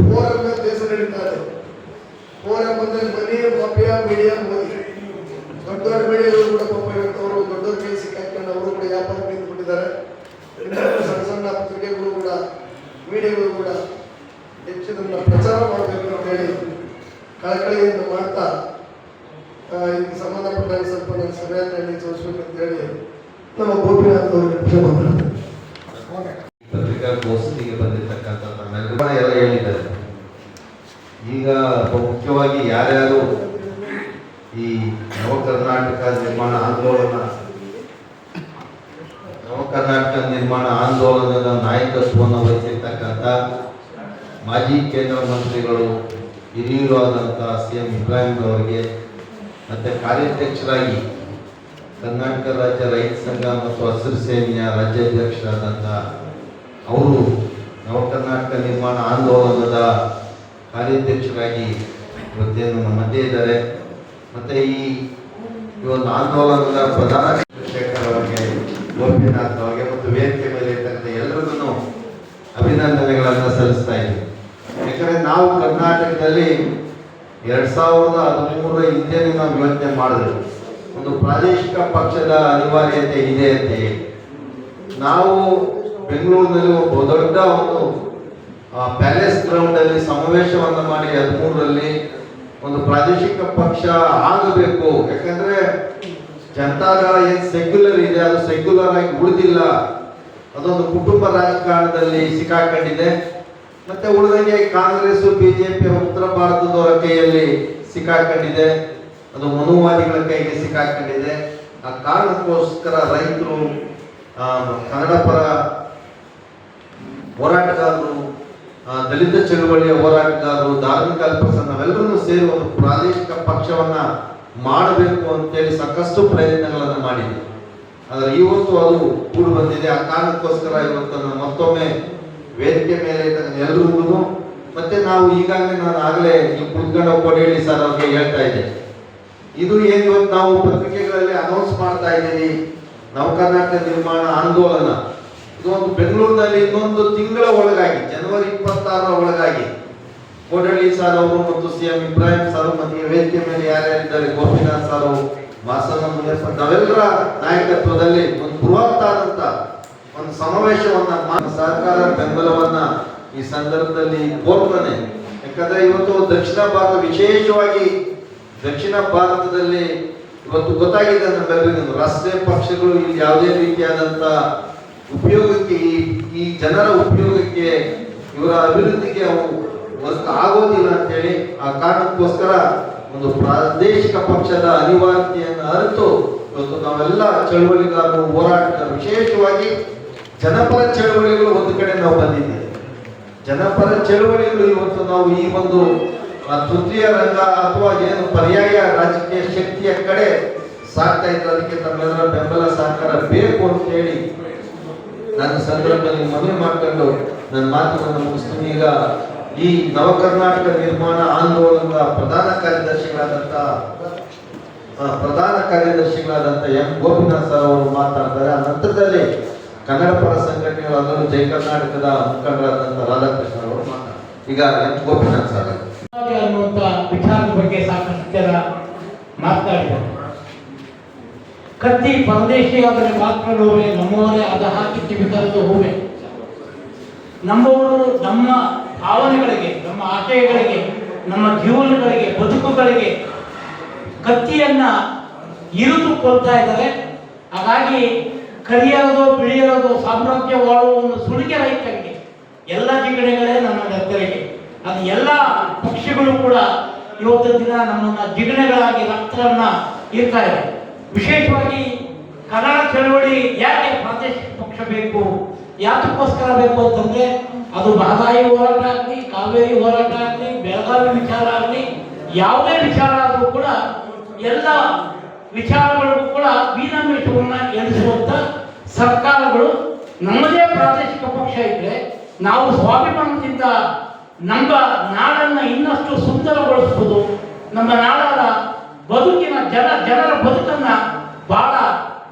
ಫೋರಮ್ ದೇಶ ನಡೀತಾರೆ. ಫೋರಮ್ ಅಂದರೆ ಮನಿ ಮಾಫಿಯಾ ಮೀಡಿಯಾ ಮೋದಿ. ದೊಡ್ಡ ದೊಡ್ಡ ಮೀಡಿಯಾಗಳು ಕೂಡ ಪಾಪ ಇವತ್ತವರು ದೊಡ್ಡ ಕೈ ಸಿಕ್ಕಾಕೊಂಡು ಅವರು ಕೂಡ ವ್ಯಾಪಾರ ನಿಂತುಬಿಟ್ಟಿದ್ದಾರೆ. ಸಣ್ಣ ಸಣ್ಣ ಪತ್ರಿಕೆಗಳು ಕೂಡ ಮೀಡಿಯಾಗಳು ಕೂಡ ಹೆಚ್ಚಿನ ಪ್ರಚಾರ ಮಾಡಬೇಕು ಅಂತ ಹೇಳಿ ಕಳಕಳಿಯನ್ನು ಮಾಡ್ತಾ ಇದಕ್ಕೆ ಸಂಬಂಧಪಟ್ಟ ಸ್ವಲ್ಪ ನಾನು ಸರಿಯಾದ ಹೇಳಿ ತೋರಿಸ್ಬೇಕು ಅಂತ ಹೇಳಿ ನಮ್ಮ ಗೋಪಿನಾಥ್ ಅವರು ಪತ್ರಿಕಾಗೋಷ್ಠಿಗೆ ಬಂದಿರತಕ್ಕಂಥ ತಮ್ಮೆಲ್ಲರೂ ಎಲ್ಲ ಹೇಳಿದ್ದಾರೆ. ಈಗ ಮುಖ್ಯವಾಗಿ ಯಾರ್ಯಾರು ಈ ನವ ಕರ್ನಾಟಕ ನಿರ್ಮಾಣ ಆಂದೋಲನದ ನಾಯಕತ್ವವನ್ನು ವಹಿಸಿರ್ತಕ್ಕಂಥ ಮಾಜಿ ಕೇಂದ್ರ ಮಂತ್ರಿಗಳು ಹಿರಿಯರು ಆದಂಥ CM ಇಬ್ರಾಹಿಂ ಅವರಿಗೆ, ಮತ್ತು ಕಾರ್ಯಾಧ್ಯಕ್ಷರಾಗಿ ಕರ್ನಾಟಕ ರಾಜ್ಯ ರೈತ ಸಂಘ ಮತ್ತು ಹಸಿರು ಸೇನೆಯ ರಾಜ್ಯಾಧ್ಯಕ್ಷರಾದಂಥ ಅವರು ನವ ಕರ್ನಾಟಕ ನಿರ್ಮಾಣ ಆಂದೋಲನದ ಕಾರ್ಯಾಧ್ಯಕ್ಷರಾಗಿ ಇವತ್ತೇನು ನಮ್ಮ ಮಧ್ಯೆ ಇದ್ದಾರೆ. ಮತ್ತು ಈ ಒಂದು ಆಂದೋಲನದ ಪ್ರಧಾನ ಚಂದ್ರಶೇಖರ್ ಅವರಿಗೆ, ಗೋಪಿನಾಥ್ ಅವರಿಗೆ ಮತ್ತು ವೇದಿಕೆ ಮೇಲೆ ಇರ್ತಕ್ಕಂಥ ಎಲ್ಲರಿಗೂ ಅಭಿನಂದನೆಗಳನ್ನು ಸಲ್ಲಿಸ್ತಾ ಇದ್ದೀವಿ. ಯಾಕಂದರೆ ನಾವು ಕರ್ನಾಟಕದಲ್ಲಿ 2013 ಹಿಂದೆನೇ ನಾವು ಯೋಚನೆ ಮಾಡಿದ್ರು ಒಂದು ಪ್ರಾದೇಶಿಕ ಪಕ್ಷದ ಅನಿವಾರ್ಯತೆ ಇದೆ ಅಂತ ಹೇಳಿ. ನಾವು ಬೆಂಗಳೂರಿನಲ್ಲಿ ಒಬ್ಬ ದೊಡ್ಡ ಒಂದು ಪ್ಯಾಲೇಸ್ ಗ್ರೌಂಡಲ್ಲಿ ಸಮಾವೇಶವನ್ನು ಮಾಡಿ 13ರಲ್ಲಿ ಒಂದು ಪ್ರಾದೇಶಿಕ ಪಕ್ಷ ಆಗಬೇಕು. ಯಾಕಂದ್ರೆ ಜನತಾದಳ ಏನು ಸೆಕ್ಯುಲರ್ ಇದೆ ಅದು ಸೆಕ್ಯುಲರ್ ಆಗಿ ಉಳಿದಿಲ್ಲ, ಅದೊಂದು ಕುಟುಂಬ ರಾಜಕಾರಣದಲ್ಲಿ ಸಿಕ್ಕಾಕೊಂಡಿದೆ. ಮತ್ತೆ ಉಳಿದಂಗೆ ಕಾಂಗ್ರೆಸ್ ಬಿಜೆಪಿ ಉತ್ತರ ಭಾರತದವರ ಕೈಯಲ್ಲಿ ಸಿಕ್ಕಾಕೊಂಡಿದೆ, ಅದು ಮನುವಾದಿಗಳ ಕೈಗೆ ಸಿಕ್ಕಾಕೊಂಡಿದೆ. ಆ ಕಾರಣಕ್ಕೋಸ್ಕರ ರೈತರು, ಕನ್ನಡ ಪರ ಹೋರಾಟಗಾರರು, ದಲಿತ ಚಳುವಳಿಯ ಹೋರಾಟಗಾರರು, ಧಾರ್ಮಿಕ ಅಲ್ಪಸಂಖ್ಯಾತರು ನಾವೆಲ್ಲರೂ ಸೇರಿ ಒಂದು ಪ್ರಾದೇಶಿಕ ಪಕ್ಷವನ್ನ ಮಾಡಬೇಕು ಅಂತೇಳಿ ಸಾಕಷ್ಟು ಪ್ರಯತ್ನಗಳನ್ನು ಮಾಡಿದೆ. ಆದರೆ ಇವತ್ತು ಅದು ಕೂಡು ಬಂದಿದೆ. ಆ ಕಾರಣಕ್ಕೋಸ್ಕರ ಇವತ್ತು ಮತ್ತೊಮ್ಮೆ ವೇದಿಕೆ ಮೇಲೆ ಎಲ್ಲರಿಗೂ ಮತ್ತೆ ನಾವು ಈಗಾಗಲೇ ನಾನು ಆಗಲೇ ಈ ಕುತ್ಕೊಂಡ ಕೊಡೇಳಿ ಸರ್ ಅವ್ರಿಗೆ ಹೇಳ್ತಾ ಇದ್ದೆ, ಇದು ಏನು ಇವತ್ತು ನಾವು ಪತ್ರಿಕೆಗಳಲ್ಲಿ ಅನೌನ್ಸ್ ಮಾಡ್ತಾ ಇದ್ದೀವಿ ನವ ಕರ್ನಾಟಕ ನಿರ್ಮಾಣ ಆಂದೋಲನ, ಇದು ಒಂದು ಬೆಂಗಳೂರಿನಲ್ಲಿ ಇನ್ನೊಂದು ತಿಂಗಳ ಒಳಗಾಗಿ ಜನವರಿ 26ರ ಒಳಗಾಗಿ ಕೋಡಳ್ಳಿ ಸರ್ ಅವರು ಮತ್ತು CM ಇಬ್ರಾಹಿಂ ಸರ್ ಮತ್ತು ವೇದಿಕೆ ಮೇಲೆ ಯಾರ್ಯಾರಿದ್ದಾರೆ ಗೋಪಿನಾಥ್ ಸರ್ ವಾಸನ ಮುನಿಯಪ್ಪ, ನಾವೆಲ್ಲರ ನಾಯಕತ್ವದಲ್ಲಿ ಒಂದು ಬೃಹತ್ತಾದಂತ ಒಂದು ಸಮಾವೇಶವನ್ನ ಸಹಕಾರ ಬೆಂಬಲವನ್ನ ಈ ಸಂದರ್ಭದಲ್ಲಿ ಕೋರ್ತಾನೆ. ಯಾಕಂದ್ರೆ ಇವತ್ತು ದಕ್ಷಿಣ ಭಾರತ, ವಿಶೇಷವಾಗಿ ದಕ್ಷಿಣ ಭಾರತದಲ್ಲಿ ಇವತ್ತು ಗೊತ್ತಾಗಿದೆ ನಮ್ಮೆಲ್ಲರಿಗೂ ರಾಷ್ಟ್ರೀಯ ಪಕ್ಷಗಳು ಇಲ್ಲಿ ಯಾವುದೇ ರೀತಿಯಾದಂತ ಉಪಯೋಗಕ್ಕೆ ಈ ಜನರ ಉಪಯೋಗಕ್ಕೆ ಇವರ ಅಭಿವೃದ್ಧಿಗೆ ಅವು ಆಗೋದಿಲ್ಲ ಅಂತೇಳಿ ಆ ಕಾರಣಕ್ಕೋಸ್ಕರ ಒಂದು ಪ್ರಾದೇಶಿಕ ಪಕ್ಷದ ಅನಿವಾರ್ಯತೆಯನ್ನು ಅರಿತು ಇವತ್ತು ನಾವೆಲ್ಲ ಚಳವಳಿಗಾರರು, ಹೋರಾಟಗಾರರು, ವಿಶೇಷವಾಗಿ ಜನಪರ ಚಳವಳಿಗಳು ಒಂದು ಕಡೆ ನಾವು ಬಂದಿದ್ದೇವೆ. ಜನಪರ ಚಳವಳಿಗಳು ಇವತ್ತು ನಾವು ಈ ಒಂದು ತೃತೀಯ ರಂಗ ಅಥವಾ ಏನು ಪರ್ಯಾಯ ರಾಜಕೀಯ ಶಕ್ತಿಯ ಕಡೆ ಸಾಕ್ತಾ ಇದ್ರು. ಅದಕ್ಕೆ ತಮ್ಮೆಲ್ಲರ ಬೆಂಬಲ ಸಹಕಾರ ಬೇಕು ಅಂತ ಹೇಳಿ ನನ್ನ ಸಂದರ್ಭದಲ್ಲಿ ಮನವಿ ಮಾಡ್ಕೊಂಡು ನನ್ನ ಮಾತುಗಳನ್ನು ಮುಗಿಸ್ತೀನಿ. ಈಗ ಈ ನವ ಕರ್ನಾಟಕ ನಿರ್ಮಾಣ ಆಂದೋಲನದ ಪ್ರಧಾನ ಕಾರ್ಯದರ್ಶಿಗಳಾದಂಥ ಎಂ ಗೋಪಿನಾಥ್ ಸರ್ ಅವರು ಮಾತಾಡ್ತಾರೆ. ಆ ನಂತರದಲ್ಲಿ ಕನ್ನಡ ಪರ ಸಂಘಟನೆಗಳು, ಅದರಲ್ಲೂ ಜೈ ಕರ್ನಾಟಕದ ಮುಖಂಡರಾದಂಥ ರಾಧಾಕೃಷ್ಣ ಅವರು ಮಾತಾಡ್ತಾರೆ. ಈಗ ಎಂ ಗೋಪಿನಾಥ್ ಸರ್ ಅನ್ನುವಂಥ ವಿಚಾರದ ಬಗ್ಗೆ ಸಾಕಷ್ಟು ಜನ ಮಾತನಾಡಿದ್ದಾರೆ. ಕತ್ತಿ ಪರದೇಶಿಯಾದರೆ ಮಾತ್ರ ನೋವೆ, ನಮ್ಮವರೇ ಅದ ಹಾಕಿ ಕಿವಿತರದು ಹೂವೆ. ನಮ್ಮವರು ನಮ್ಮ ಭಾವನೆಗಳಿಗೆ, ನಮ್ಮ ಆಶಯಗಳಿಗೆ, ನಮ್ಮ ಜೀವನಗಳಿಗೆ, ಬದುಕುಗಳಿಗೆ ಕತ್ತಿಯನ್ನ ಇರಿದು ಕೊಡ್ತಾ ಇದ್ದಾರೆ. ಹಾಗಾಗಿ ಕರಿಯರೋದು ಬಿಳಿಯರೋದು ಸಾಮ್ರಾಜ್ಯವಾಳುವ ಒಂದು ಸುಳಿಗೆ ರೈತರಿಗೆ ಎಲ್ಲ ಜಿಗಣೆಗಳೇ ನಮ್ಮ ನೆತ್ತರಿಗೆ. ಅದು ಎಲ್ಲ ಪಕ್ಷಗಳು ಕೂಡ ಇವತ್ತಿನ ದಿನ ನಮ್ಮನ್ನ ಜಿಗಣೆಗಳಾಗಿ ರಕ್ತವನ್ನ ಇರ್ತಾ ಇದೆ. ವಿಶೇಷವಾಗಿ ಕನ್ನಡ ಚಳವಳಿ ಯಾಕೆ ಪ್ರಾದೇಶಿಕ ಪಕ್ಷ ಬೇಕು, ಯಾತಕ್ಕೋಸ್ಕರ ಬೇಕು ಅಂತಂದ್ರೆ ಅದು ಮಹದಾಯಿ ಹೋರಾಟ ಆಗಲಿ, ಕಾವೇರಿ ಹೋರಾಟ ಆಗಲಿ, ಬೆಳಗಾವಿ ವಿಚಾರ ಆಗಲಿ, ಯಾವುದೇ ವಿಚಾರ ಆದರೂ ಕೂಡ ಎಲ್ಲ ವಿಚಾರಗಳಿಗೂ ಕೂಡ ವೀನಾಮೇಶವನ್ನ ಎಣಿಸುವಂತ ಸರ್ಕಾರಗಳು ನಮ್ಮದೇ ಪ್ರಾದೇಶಿಕ ಪಕ್ಷ ಇದ್ರೆ ನಾವು ಸ್ವಾಭಿಮಾನದಿಂದ ನಮ್ಮ ನಾಡನ್ನ ಇನ್ನಷ್ಟು ಸುಂದರಗೊಳಿಸುವುದು, ನಮ್ಮ ನಾಡರ ಬದುಕಿನ ಜನರ ಬದುಕನ್ನ ಬಹಳ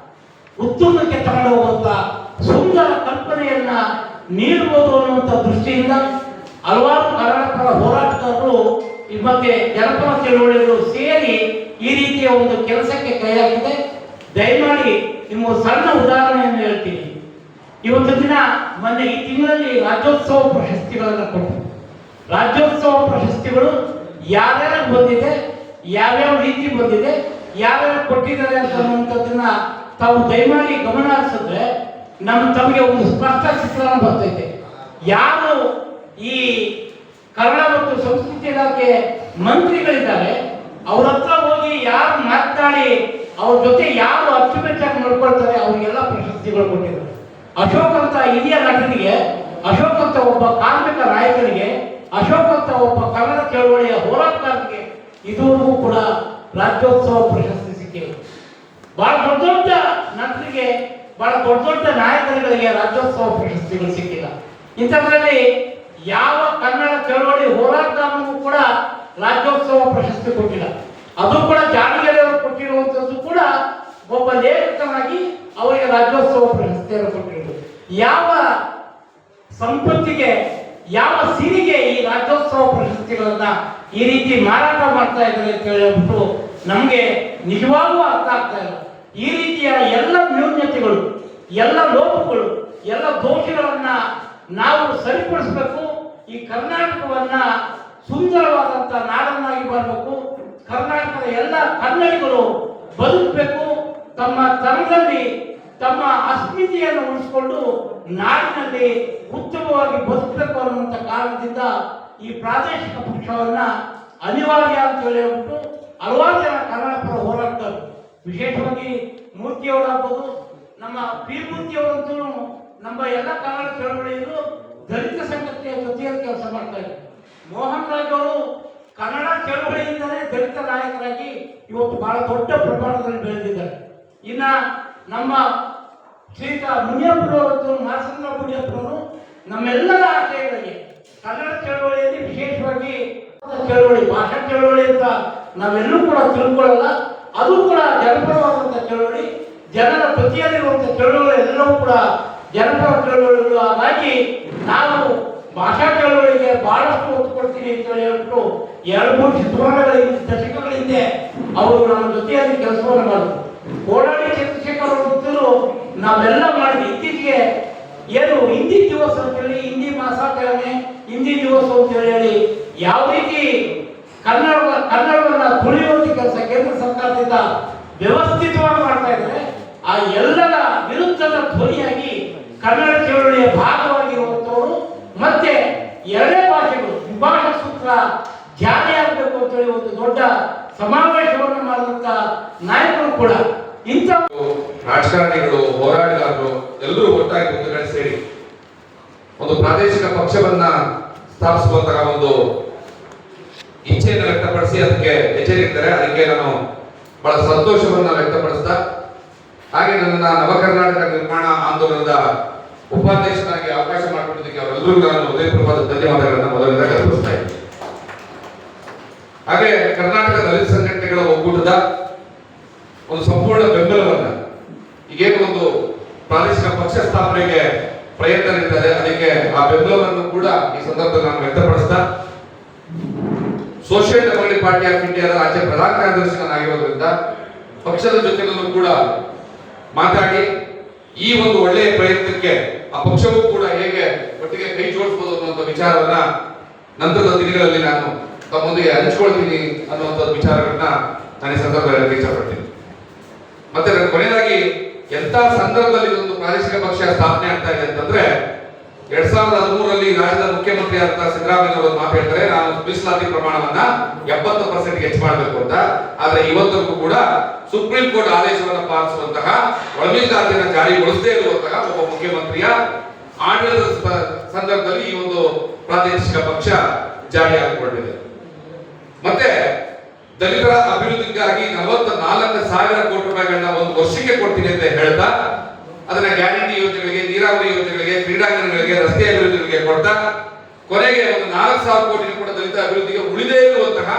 ಉತ್ತುಂಗಕ್ಕೆ ತಗೊಂಡು ಹೋಗುವಂತ ಸುಂದರ ಕಲ್ಪನೆಯನ್ನ ನೀಡುವುದು ಅನ್ನುವಂಥ ದೃಷ್ಟಿಯಿಂದ ಹಲವಾರು ಕನ್ನಡ ಹೋರಾಟಗಾರರು ಮತ್ತೆ ಜನಪರ ಚಳವಳಿಗಳು ಸೇರಿ ಈ ರೀತಿಯ ಒಂದು ಕೆಲಸಕ್ಕೆ ಕೈ ಹಾಕಿದೆ. ದಯಮಾಡಿ ನಿಮ್ಮ ಸಣ್ಣ ಉದಾಹರಣೆಯನ್ನು ಹೇಳ್ತೀನಿ. ಇವತ್ತು ದಿನ ಮೊನ್ನೆ ಈ ತಿಂಗಳಲ್ಲಿ ರಾಜ್ಯೋತ್ಸವ ಪ್ರಶಸ್ತಿಗಳನ್ನು ಕೊಟ್ಟರು. ರಾಜ್ಯೋತ್ಸವ ಪ್ರಶಸ್ತಿಗಳು ಯಾರ್ಯಾರು ಬಂದಿದೆ, ಯಾವ್ಯಾವ ರೀತಿ ಬಂದಿದೆ, ಯಾರ್ಯಾರು ಕೊಟ್ಟಿದ್ದಾರೆ ಅನ್ನುವಂಥದ್ದನ್ನ ತಾವು ದಯಮಾಡಿ ಗಮನ ಹರಿಸಿದ್ರೆ ತಮಗೆ ಒಂದು ಸ್ಪಷ್ಟ ಚಿತ್ರಣ ಬರ್ತೈತೆ. ಯಾರು ಈ ಕನ್ನಡ ಮತ್ತು ಸಂಸ್ಕೃತಿ ಇಲಾಖೆ ಮಂತ್ರಿಗಳಿದ್ದಾರೆ ಅವ್ರ ಹತ್ರ ಹೋಗಿ ಯಾರು ಮಾತನಾಡಿ ಅವ್ರ ಜೊತೆ ಯಾರು ಅಚ್ಚುಮೆಚ್ಚಾಗಿ ನೋಡ್ಕೊಳ್ತಾರೆ ಅವರಿಗೆಲ್ಲ ಪ್ರಶಸ್ತಿಗಳು ಕೊಟ್ಟಿದ್ದಾರೆ. ಅಶೋಕ್ ಅಂತ ಹಿರಿಯ ನಟನಿಗೆ, ಅಶೋಕ್ ಅಂತ ಒಬ್ಬ ಕಾರ್ಮಿಕ ನಾಯಕನಿಗೆ, ಅಶೋಕ್ ಅಂತ ಒಬ್ಬ ಕನ್ನಡ ಚಳವಳಿಯ ಹೋರಾಟಗಾರನಿಗೆ ಇದುವರೆಗೂ ಕೂಡ ರಾಜ್ಯೋತ್ಸವ ಪ್ರಶಸ್ತಿ ಸಿಕ್ಕಿದೆ. ಬಹಳ ದೊಡ್ಡ ದೊಡ್ಡ ನಟರಿಗೆ, ಬಹಳ ದೊಡ್ಡ ದೊಡ್ಡ ನಾಯಕರುಗಳಿಗೆ ರಾಜ್ಯೋತ್ಸವ ಪ್ರಶಸ್ತಿಗಳು ಸಿಕ್ಕಿಲ್ಲ. ಇಂಥದ್ರಲ್ಲಿ ಯಾವ ಕನ್ನಡ ಚಳವಳಿ ಹೋರಾಟಗಾರನಿಗೂ ಕೂಡ ರಾಜ್ಯೋತ್ಸವ ಪ್ರಶಸ್ತಿ ಕೊಟ್ಟಿಲ್ಲ. ಅದು ಕೂಡ ಜಾಣಗೆರೆಯವರು ಕೊಟ್ಟಿರುವಂಥದ್ದು ಕೂಡ ಒಬ್ಬ ಲೇಖಕನಾಗಿ ಅವರಿಗೆ ರಾಜ್ಯೋತ್ಸವ ಪ್ರಶಸ್ತಿಯನ್ನು ಕೊಟ್ಟಿರೋದು. ಯಾವ ಸಂಪತ್ತಿಗೆ, ಯಾವ ಸಿರಿಗೆ ಈ ರಾಜ್ಯೋತ್ಸವ ಪ್ರಶಸ್ತಿಗಳನ್ನ ಈ ರೀತಿ ಮಾರಾಟ ಮಾಡ್ತಾ ಇದ್ದಾರೆ ಅಂತ ಹೇಳ್ಬಿಟ್ಟು ನಮಗೆ ನಿಜವಾಗೂ ಅರ್ಥ ಆಗ್ತಾ ಇಲ್ಲ. ಈ ರೀತಿಯ ಎಲ್ಲ ನ್ಯೂನ್ಯತೆಗಳು, ಎಲ್ಲ ಲೋಪಗಳು, ಎಲ್ಲ ದೋಷಗಳನ್ನ ನಾವು ಸರಿಪಡಿಸಬೇಕು. ಈ ಕರ್ನಾಟಕವನ್ನ ಸುಂದರವಾದಂತ ನಾಡನ್ನಾಗಿ ಮಾಡಬೇಕು. ಕರ್ನಾಟಕದ ಎಲ್ಲ ಕನ್ನಡಿಗರು ಬದುಕಬೇಕು. ತಮ್ಮ ತನದಲ್ಲಿ ತಮ್ಮ ಅಸ್ಮಿತೆಯನ್ನು ಉಳಿಸಿಕೊಂಡು ನಾಡಿನಲ್ಲಿ ಉತ್ತಮವಾಗಿ ಬದುಕಬೇಕು ಅನ್ನುವಂಥ ಕಾರಣದಿಂದ ಈ ಪ್ರಾದೇಶಿಕ ಪಕ್ಷವನ್ನ ಅನಿವಾರ್ಯ ಅಂತ ಹೇಳಿಬಿಟ್ಟು ಹಲವಾರು ಜನ ಕನ್ನಡ ಪರ ಹೋರಾಟಗಾರರು, ವಿಶೇಷವಾಗಿ ಮೂರ್ತಿಯವರಾಗ್ಬೋದು, ನಮ್ಮ ಪಿ ಮೂರ್ತಿಯವರಂತೂ ನಮ್ಮ ಎಲ್ಲ ಕನ್ನಡ ಚಳವಳಿಯರು ದಲಿತ ಸಂಘಟನೆಯ ಜೊತೆಯಲ್ಲಿ ಕೆಲಸ ಮಾಡ್ತಾ ಇದ್ದಾರೆ. ಮೋಹನ್ ರಾಜ್ ಅವರು ಕನ್ನಡ ಚಳವಳಿಯಿಂದಲೇ ದಲಿತ ನಾಯಕರಾಗಿ ಇವತ್ತು ಬಹಳ ದೊಡ್ಡ ಪ್ರಮಾಣದಲ್ಲಿ ಬೆಳೆದಿದ್ದಾರೆ. ಇನ್ನ ನಮ್ಮ ಶ್ರೀಯುತ ಮುನಿಯಪ್ಪನವರು, ಮಾಸಂದ್ರ ಮುನಿಯಪ್ಪನವರು ನಮ್ಮೆಲ್ಲರ ಆಶಯಗಳಿಗೆ ಕನ್ನಡ ಚಳವಳಿಯಲ್ಲಿ ವಿಶೇಷವಾಗಿ ಚಳವಳಿ, ಭಾಷಾ ಚಳವಳಿ ಅಂತ ನಾವೆಲ್ಲೂ ಕೂಡ ತಿಳ್ಕೊಳ್ಳಲ್ಲ. ಅದು ಕೂಡ ಜನಪರವಾದಂಥ ಚಳವಳಿ, ಜನರ ಪ್ರತಿಯಲ್ಲಿರುವಂಥ ಚಳವಳಿ ಎಲ್ಲವೂ ಕೂಡ ಜನಪರ ಚಳವಳಿಗಳು. ಹಾಗಾಗಿ ನಾವು ಭಾಷಾ ಚಳವಳಿಗೆ ಬಹಳಷ್ಟು ಒತ್ತು ಕೊಡ್ತೀನಿ ಅಂತ ಹೇಳ್ಬಿಟ್ಟು 2-3 ದಶಕಗಳ ಹಿಂದೆ ಅವರು ನಮ್ಮ ಜೊತೆಯಲ್ಲಿ ಕೆಲಸವನ್ನು ಮಾಡಿದ್ರು. ಕೋಡಾಳಿ ಚಂದ್ರಶೇಖರ್ ಅವರು ನಾವೆಲ್ಲ ಮಾಡಿ ಇತ್ತೀಚೆಗೆ ಏನು ಹಿಂದಿ ದಿವಸ ಅಂತೇಳಿ, ಹಿಂದಿ ಮಾಸಾಚರಣೆ, ಹಿಂದಿ ದಿವಸ ಅಂತ ಹೇಳಿ ಯಾವ ರೀತಿ ಕನ್ನಡವನ್ನ ತುಳಿಯುವಂತ ಕೆಲಸ ಕೇಂದ್ರ ಸರ್ಕಾರದಿಂದ ವ್ಯವಸ್ಥಿತವಾಗಿ ಮಾಡ್ತಾ ಇದ್ದಾರೆ. ಆ ಎಲ್ಲರ ವಿರುದ್ಧದ ಧ್ವನಿಯಾಗಿ ಕನ್ನಡ ಚಳವಳಿಯ ಭಾಗವಾಗಿರುವಂತವರು ಮತ್ತೆ ಎರಡೇ ಭಾಷೆಗಳು ವಿಭಾಷಾ ಸೂತ್ರ ಜಾರಿಯಾಗಬೇಕು ಅಂತ ಹೇಳಿ ಒಂದು ದೊಡ್ಡ ಸಮಾವೇಶವನ್ನು ಮಾಡಿದಂತ ನಾಯಕರು ಕೂಡ ಇಂಥ ರಾಜಕಾರಣಿಗಳು, ಹೋರಾಟಗಾರರು ಎಲ್ಲರೂ ಒಟ್ಟಾಗಿ ಒಂದು ಕಡೆ ಸೇರಿ ಒಂದು ಪ್ರಾದೇಶಿಕ ಪಕ್ಷವನ್ನ ಸ್ಥಾಪಿಸುವಂತಹ ಒಂದು ಇಚ್ಛೆಯನ್ನು ವ್ಯಕ್ತಪಡಿಸಿ ಅದಕ್ಕೆ ಹೆಜ್ಜೆಯಿದ್ದಾರೆ. ಅದಕ್ಕೆ ನಾನು ಬಹಳ ಸಂತೋಷವನ್ನ ವ್ಯಕ್ತಪಡಿಸ್ತಾ, ಹಾಗೆ ನನ್ನ ನವಕರ್ನಾಟಕ ನಿರ್ಮಾಣ ಆಂದೋಲನದ ಉಪಾಧ್ಯಕ್ಷನಾಗಿ ಅವಕಾಶ ಮಾಡಿಕೊಡೋದಕ್ಕೆ ಅವರೆಲ್ಲರಿಗೂ ನಾನು ಹೃದಯಪೂರ್ವಕವಾದ ಧನ್ಯವಾದಗಳನ್ನು ಮೊದಲಿಂದ ಅರ್ಪಿಸ್ತಾ ಇದ್ದೀನಿ. ಹಾಗೆ ಕರ್ನಾಟಕ ದಲಿತ ಸಂಘಟನೆಗಳ ಒಕ್ಕೂಟದ ಒಂದು ಸಂಪೂರ್ಣ ಬೆಂಬಲವನ್ನ, ಈಗೇನು ಒಂದು ಪ್ರಾದೇಶಿಕ ಪಕ್ಷ ಸ್ಥಾಪನೆಗೆ ಪ್ರಯತ್ನ ನಡೀತದೆ, ಅದಕ್ಕೆ ಆ ಬೆಂಬಲವನ್ನು ಕೂಡ ಈ ಸಂದರ್ಭದಲ್ಲಿ ನಾನು ವ್ಯಕ್ತಪಡಿಸ್ತಾ, ಸೋಷಿಯಲ್ ಡೆಮೊಕ್ರೆಟಿಕ್ ಪಾರ್ಟಿ ಆಫ್ ಇಂಡಿಯಾದ ರಾಜ್ಯ ಪ್ರಧಾನ ಕಾರ್ಯದರ್ಶಿನಾಗಿರೋದ್ರಿಂದ ಪಕ್ಷದ ಜೊತೆಯಲ್ಲೂ ಕೂಡ ಮಾತಾಡಿ ಈ ಒಂದು ಒಳ್ಳೆಯ ಪ್ರಯತ್ನಕ್ಕೆ ಆ ಪಕ್ಷವೂ ಕೂಡ ಹೇಗೆ ಒಟ್ಟಿಗೆ ಕೈ ಜೋಡಿಸಬಹುದು ಅನ್ನುವಂಥ ವಿಚಾರವನ್ನ ನಂತರದ ದಿನಗಳಲ್ಲಿ ನಾನು ತಮ್ಮೊಂದಿಗೆ ಹಂಚ್ಕೊಳ್ತೀನಿ ಅನ್ನುವಂಥ ವಿಚಾರಗಳನ್ನ ನಾನು ಈ ಸಂದರ್ಭದಲ್ಲಿ ಇಷ್ಟಪಡ್ತೀನಿ. ಮತ್ತೆ ನನ್ನ ಕೊನೆಯದಾಗಿ ಎಂತ ಸಂದರ್ಭದಲ್ಲಿ ಇದೊಂದು ಪ್ರಾದೇಶಿಕ ಪಕ್ಷ ಸ್ಥಾಪನೆ ಆಗ್ತಾ ಇದೆ ಅಂತಂದ್ರೆ, 2013ರಲ್ಲಿ ರಾಜ್ಯದ ಮುಖ್ಯಮಂತ್ರಿ ಆದಂತ ಸಿದ್ದರಾಮಯ್ಯ ಅವರು ಮಾತು ಹೇಳ್ತಾರೆ, ನಾನು ಮೀಸಲಾತಿ ಪ್ರಮಾಣವನ್ನ 70% ಹೆಚ್ಚು ಮಾಡಬೇಕು ಅಂತ. ಆದ್ರೆ ಇವತ್ತಿಗೂ ಕೂಡ ಸುಪ್ರೀಂ ಕೋರ್ಟ್ ಆದೇಶವನ್ನು ಪಾಲಿಸುವಂತಹ ಒಳಮೀಸಲಾತಿಯನ್ನು ಜಾರಿಗೊಳಿಸದೇ ಇರುವಂತಹ ಒಬ್ಬ ಮುಖ್ಯಮಂತ್ರಿಯ ಆಡಳಿತದ ಸಂದರ್ಭದಲ್ಲಿ ಈ ಒಂದು ಪ್ರಾದೇಶಿಕ ಪಕ್ಷ ಜಾರಿಯಾಗಿಕೊಂಡಿದೆ. ಮತ್ತೆ ದಲಿತರ ಅಭಿವೃದ್ಧಿಗಾಗಿ 44,000 ಕೋಟಿ ರೂಪಾಯಿಗಳನ್ನ ಒಂದು ವರ್ಷಕ್ಕೆ ಕೊಡ್ತೀನಿ ಅಂತ ಹೇಳ್ತಾ, ಅದನ್ನ ಗ್ಯಾರಂಟಿ ಯೋಜನೆಗಳಿಗೆ, ನೀರಾವರಿ ಯೋಜನೆಗಳಿಗೆ, ಕ್ರೀಡಾಂಗಣಗಳಿಗೆ, ರಸ್ತೆ ಅಭಿವೃದ್ಧಿಗಳಿಗೆ ಕೊಡ್ತಾ, ಕೊನೆಗೆ ಒಂದು 4,000 ಕೋಟಿ ಕೂಡ ದಲಿತ ಅಭಿವೃದ್ಧಿಗೆ ಉಳಿದೇ ಇರುವಂತಹ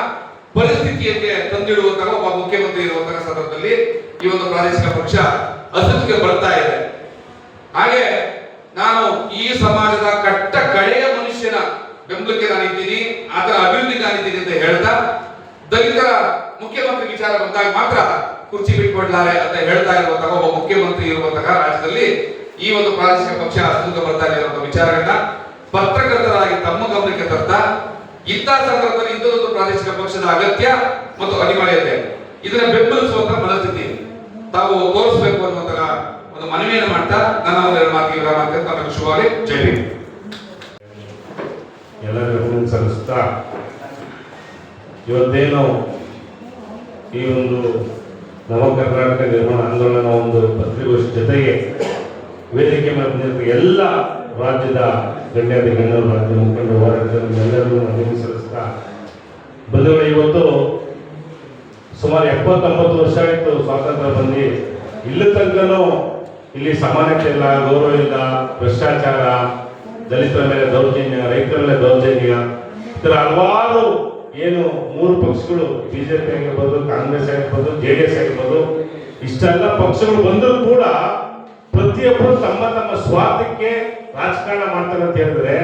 ಪರಿಸ್ಥಿತಿಯಕ್ಕೆ ತಂದಿಡುವಂತಹ ಒಬ್ಬ ಮುಖ್ಯಮಂತ್ರಿ ಇರುವಂತಹ ಸಂದರ್ಭದಲ್ಲಿ ಈ ಒಂದು ಪ್ರಾದೇಶಿಕ ಪಕ್ಷ ಅಸ್ತಿತ್ವಕ್ಕೆ ಬರ್ತಾ ಇದೆ. ಹಾಗೆ ನಾನು ಈ ಸಮಾಜದ ಕಟ್ಟ ಕಡೆಯ ಮನುಷ್ಯನ ಬೆಂಬಲಕ್ಕೆ ನಾನಿದ್ದೀನಿ, ಆತರ ಅಭಿವೃದ್ಧಿಗೆ ನಾನಿದ್ದೀನಿ ಅಂತ ಹೇಳ್ತಾ, ದಲಿತರ ಮುಖ್ಯಮಂತ್ರಿ ವಿಚಾರ ಬಂದಾಗ ಮಾತ್ರ ಕುರ್ಚಿ ಬಿಟ್ಕೊಡ್ಲಾರೆ ಅಂತ ಹೇಳ್ತಾ ಇರುವಂತಹ ಒಬ್ಬ ಮುಖ್ಯಮಂತ್ರಿ ಇರುವಂತಹ ರಾಜ್ಯದಲ್ಲಿ ಈ ಒಂದು ಪ್ರಾದೇಶಿಕ ಪಕ್ಷ ಅಸ್ತಿತ್ವ ಬರ್ತಾ ಇರುವಂತಹ ವಿಚಾರಗಳನ್ನ ಪತ್ರಕರ್ತರಾಗಿ ತಮ್ಮ ಗಮನಕ್ಕೆ ತರ್ತಾ, ಇಂಥ ಸಂದರ್ಭದಲ್ಲಿ ಇಂಥದೊಂದು ಪ್ರಾದೇಶಿಕ ಪಕ್ಷದ ಅಗತ್ಯ ಮತ್ತು ಅನಿವಾರ್ಯತೆ, ಇದನ್ನ ಬೆಂಬಲಿಸುವಂತಹ ಮನಸ್ಥಿತಿ ತಾವು ತೋರಿಸಬೇಕು ಅನ್ನುವಂತಹ ಒಂದು ಮನವಿಯನ್ನು ಮಾಡ್ತಾ ನನ್ನ ಒಂದೆರಡು ಮಾತಿಗೆ ವಿರಾಮ ಅಂತ ತಮಗೆ ಶುಭವಾಗಿ. ಜೈ ಭೀಮ್. ಎಲ್ಲರಿಗೂ ಸಲ್ಲಿಸ್ತಾ, ಇವತ್ತೇನು ಈ ಒಂದು ನವ ಕರ್ನಾಟಕ ನಿರ್ಮಾಣ ಆಂದೋಲನ ಒಂದು ಪತ್ರಿಕೋಷ್ಠಿ ಜೊತೆಗೆ ವೇದಿಕೆ ಮೇಲೆ ಬಂದಿರುವ ಎಲ್ಲ ರಾಜ್ಯದ ಗಣ್ಯರು, ರಾಜ್ಯ ಮುಖಂಡರು, ಹೋರಾಟಗಾರರು ಎಲ್ಲರಿಗೂ ಸಲ್ಲಿಸ್ತಾ, ಬಂಧುಗಳು, ಇವತ್ತು ಸುಮಾರು 70-80 ವರ್ಷ ಆಯಿತು ಸ್ವಾತಂತ್ರ್ಯ ಬಂದು. ಇಲ್ಲಿ ತನಕನೂ ಇಲ್ಲಿ ಸಮಾನತೆ ಇಲ್ಲ, ಗೌರವ ಇಲ್ಲ, ಭ್ರಷ್ಟಾಚಾರ, ದಲಿತರ ಮೇಲೆ ದೌರ್ಜನ್ಯ, ರೈತರ ಮೇಲೆ ದೌರ್ಜನ್ಯ, ಇತರ ಹಲವಾರು ಏನು 3 ಪಕ್ಷಗಳು, ಬಿಜೆಪಿ ಆಗಿರ್ಬೋದು, ಕಾಂಗ್ರೆಸ್ ಆಗಿರ್ಬೋದು, JDS ಆಗಿರ್ಬೋದು, ಇಷ್ಟೆಲ್ಲ ಪಕ್ಷಗಳು ಬಂದರೂ ಕೂಡ ಪ್ರತಿಯೊಬ್ಬರು ತಮ್ಮ ತಮ್ಮ ಸ್ವಾರ್ಥಕ್ಕೆ ರಾಜಕಾರಣ ಮಾಡ್ತಾರೆ ಅಂತ ಹೇಳಿದ್ರೆ,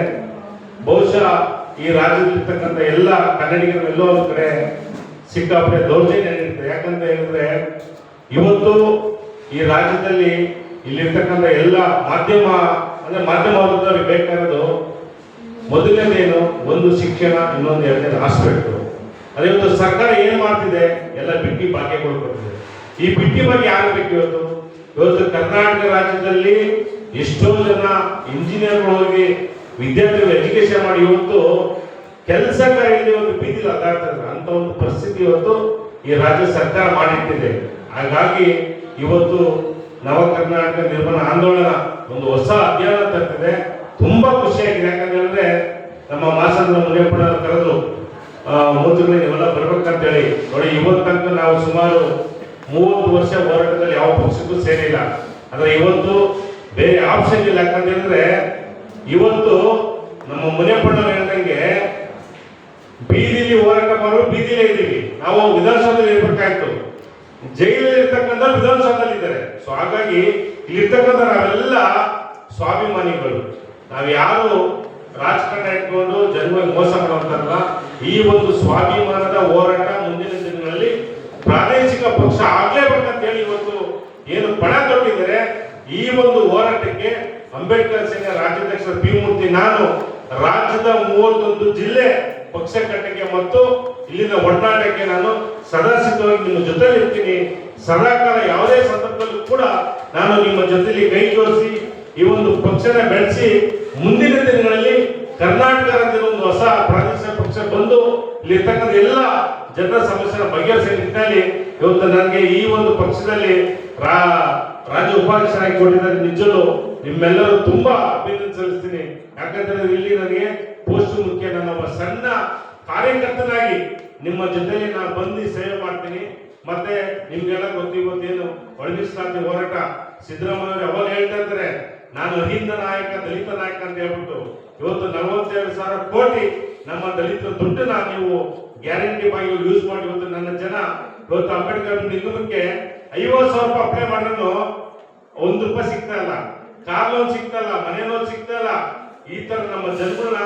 ಬಹುಶಃ ಈ ರಾಜ್ಯದಲ್ಲಿರ್ತಕ್ಕಂಥ ಎಲ್ಲ ಕನ್ನಡಿಗರು ಎಲ್ಲೋ ಒಂದು ಕಡೆ ಸಿಕ್ಕಾಪಟ್ಟೆ ದೌರ್ಜನ್ಯ ನಡೀತದೆ. ಯಾಕಂತ ಹೇಳಿದ್ರೆ ಇವತ್ತು ಈ ರಾಜ್ಯದಲ್ಲಿ ಇಲ್ಲಿರ್ತಕ್ಕಂಥ ಎಲ್ಲ ಮಾಧ್ಯಮ ಅಂದ್ರೆ ಮಾಧ್ಯಮ ವರ್ಗದವ್ರಿಗೆ ಬೇಕಾಗಿರೋದು ಮೊದಲನೇದೇನು, ಒಂದು ಶಿಕ್ಷಣ, ಇನ್ನೊಂದು ಎರಡನೇದು ಹಾಸ್ಪಿಟಲ್. ಅದೇ ಇವತ್ತು ಸರ್ಕಾರ ಏನ್ ಮಾಡ್ತಿದೆ, ಎಲ್ಲ ಬಿಟ್ಟಿ ಭಾಗ್ಯಗಳು ಕೊಡ್ತಿದೆ. ಈ ಬಿಟ್ಟಿ ಬಗ್ಗೆ ಯಾರು ಬೇಕು? ಇವತ್ತು ಕರ್ನಾಟಕ ರಾಜ್ಯದಲ್ಲಿ ಎಷ್ಟೋ ಜನ ಇಂಜಿನಿಯರ್ಗಳು ಹೋಗಿ ವಿದ್ಯಾರ್ಥಿಗಳು ಎಜುಕೇಶನ್ ಮಾಡಿ ಇವತ್ತು ಕೆಲಸ ಕಾರ್ಯದಲ್ಲಿ ಒಂದು ಬೀದಿಲಿ ಅದಾಡ್ತಾರೆ. ಅಂತ ಒಂದು ಪರಿಸ್ಥಿತಿ ಇವತ್ತು ಈ ರಾಜ್ಯ ಸರ್ಕಾರ ಮಾಡಿಟ್ಟಿದೆ. ಹಾಗಾಗಿ ಇವತ್ತು ನವ ಕರ್ನಾಟಕ ನಿರ್ಮಾಣ ಆಂದೋಲನ ಒಂದು ಹೊಸ ಅಧ್ಯಯನ ತರ್ತಿದೆ. ತುಂಬಾ ಖುಷಿಯಾಗಿದೆ. ಯಾಕಂದ್ರೆ ನಮ್ಮ ಮಾಸಂದ್ರ ಮುನಿಯಪ್ಪನವರು ಕರೆದು ಮೂರ್ತಿಗಳಿಗೆ ನೀವೆಲ್ಲ ಬರ್ಬೇಕಂತ ಹೇಳಿ ನೋಡಿ, ಇವತ್ತು ತನಕ ನಾವು ಸುಮಾರು 30 ವರ್ಷ ಹೋರಾಟದಲ್ಲಿ ಯಾವ ಪಕ್ಷಕ್ಕೂ ಸೇರಿಲ್ಲ. ಆದ್ರೆ ಇವತ್ತು ಬೇರೆ ಆಪ್ಷನ್ ಇಲ್ಲ. ಯಾಕಂತ ಹೇಳಿದ್ರೆ ಇವತ್ತು ನಮ್ಮ ಮುನಿಯಪ್ಪನವರು ಹೇಳ್ದಂಗೆ ಬೀದಿಲಿ ಹೋರಾಟ ಮಾಡೋ ಬೀದಿಲೇ ಇದ್ದೀವಿ. ನಾವು ವಿಧಾನಸೌಧದಲ್ಲಿ ಇರ್ಬೇಕಾಯ್ತು, ಜೈಲಲ್ಲಿ ಇರ್ತಕ್ಕಂಥ ವಿಧಾನಸೌಧದಲ್ಲಿ ಇದ್ದಾರೆ. ಸೊ ಹಾಗಾಗಿ ಇಲ್ಲಿರ್ತಕ್ಕಂಥ ನಾವೆಲ್ಲ ಸ್ವಾಭಿಮಾನಿಗಳು. ನಾವು ಯಾರು ರಾಜಕಾರಣ ಇಟ್ಕೊಂಡು ಜನಗಳಿಗೆ ಮೋಸ ಮಾಡುವಂತಾರಲ್ಲ. ಈ ಒಂದು ಸ್ವಾಭಿಮಾನದ ಹೋರಾಟ ಮುಂದಿನ ದಿನಗಳಲ್ಲಿ ಪ್ರಾದೇಶಿಕ ಪಕ್ಷ ಆಗ್ಲೇಬೇಕಂತ ಹೇಳಿ ಇವತ್ತು ಏನು ಪಣ ತೊಟ್ಟಿದ್ದಾರೆ. ಈ ಒಂದು ಹೋರಾಟಕ್ಕೆ ಅಂಬೇಡ್ಕರ್ ಸೇನೆ ರಾಜ್ಯಾಧ್ಯಕ್ಷ ಪಿ ಮೂರ್ತಿ, ನಾನು ರಾಜ್ಯದ 31 ಜಿಲ್ಲೆ ಪಕ್ಷ ಕಟ್ಟಕ್ಕೆ ಮತ್ತು ಇಲ್ಲಿನ ಒಡನಾಟಕ್ಕೆ ನಾನು ಸದಾ ಸಿದ್ಧವಾಗಿ ನಿಮ್ಮ ಜೊತೆಲಿ ಇರ್ತೀನಿ. ಸದಾಕಾಲ ಯಾವುದೇ ಸಂದರ್ಭದಲ್ಲೂ ಕೂಡ ನಾನು ನಿಮ್ಮ ಜೊತೆಲಿ ಕೈ ಜೋಡಿಸಿ ಈ ಒಂದು ಪಕ್ಷನ ಬೆಳೆಸಿ ಮುಂದಿನ ದಿನಗಳಲ್ಲಿ ಕರ್ನಾಟಕ ರಾಜ್ಯದ ಒಂದು ಹೊಸ ಪ್ರಾದೇಶಿಕ ಪಕ್ಷ ಬಂದು ಇಲ್ಲಿರ್ತಕ್ಕಂಥ ಎಲ್ಲ ಜನರ ಸಮಸ್ಯೆನ ಬಗೆಹರಿಸುವ ನಿಟ್ಟಿನಲ್ಲಿ ಇವತ್ತು ನನಗೆ ಈ ಒಂದು ಪಕ್ಷದಲ್ಲಿ ರಾಜ್ಯ ಉಪಾಧ್ಯಕ್ಷರಾಗಿ ಕೊಟ್ಟಿದ್ದಾರೆ. ನಿಜಲು ನಿಮ್ಮೆಲ್ಲರೂ ತುಂಬಾ ಅಭಿನಂದನೆ ಸಲ್ಲಿಸ್ತೀನಿ. ಯಾಕಂದ್ರೆ ಇಲ್ಲಿ ನನಗೆ ಪೋಸ್ಟ್ ಮುಖ್ಯ. ನಾನು ಒಬ್ಬ ಸಣ್ಣ ಕಾರ್ಯಕರ್ತನಾಗಿ ನಿಮ್ಮ ಜೊತೆಲಿ ನಾನು ಬಂದು ಸೇವೆ ಮಾಡ್ತೀನಿ. ಮತ್ತೆ ನಿಮ್ಗೆಲ್ಲ ಗೊತ್ತಿವತ್ತೇನು ಒಳಗಿಸಲಾತಿ ಹೋರಾಟ ಸಿದ್ದರಾಮಯ್ಯ ಅವಾಗ ಹೇಳ್ತಾ ಇದ್ದಾರೆ, ನಾನು ಅಹಿಂದ ನಾಯಕ ದಲಿತ ನಾಯಕ ಅಂತ ಹೇಳ್ಬಿಟ್ಟು ಇವತ್ತು 42,000 ಕೋಟಿ ನಮ್ಮ ದಲಿತ ದುಡ್ಡನ್ನ ನೀವು ಗ್ಯಾರಂಟಿ ಬಾಗಿ ಯೂಸ್ ಮಾಡಿ ಇವತ್ತು ನನ್ನ ಜನ ಇವತ್ತು ಅಂಬೇಡ್ಕರ್ ನಿಗಮಕ್ಕೆ 50,000 ರೂಪಾಯಿ ಅಪ್ಲೈ ಮಾಡಿದ್ರು ₹1 ಸಿಗ್ತಾ ಇಲ್ಲ, ಕಾರ್ ಲೋನ್ ಸಿಗ್ತಾ ಇಲ್ಲ, ಮನೆ ಲೋನ್ ಸಿಗ್ತಾ ಇಲ್ಲ. ಈ ತರ ನಮ್ಮ ಜನಗಳನ್ನ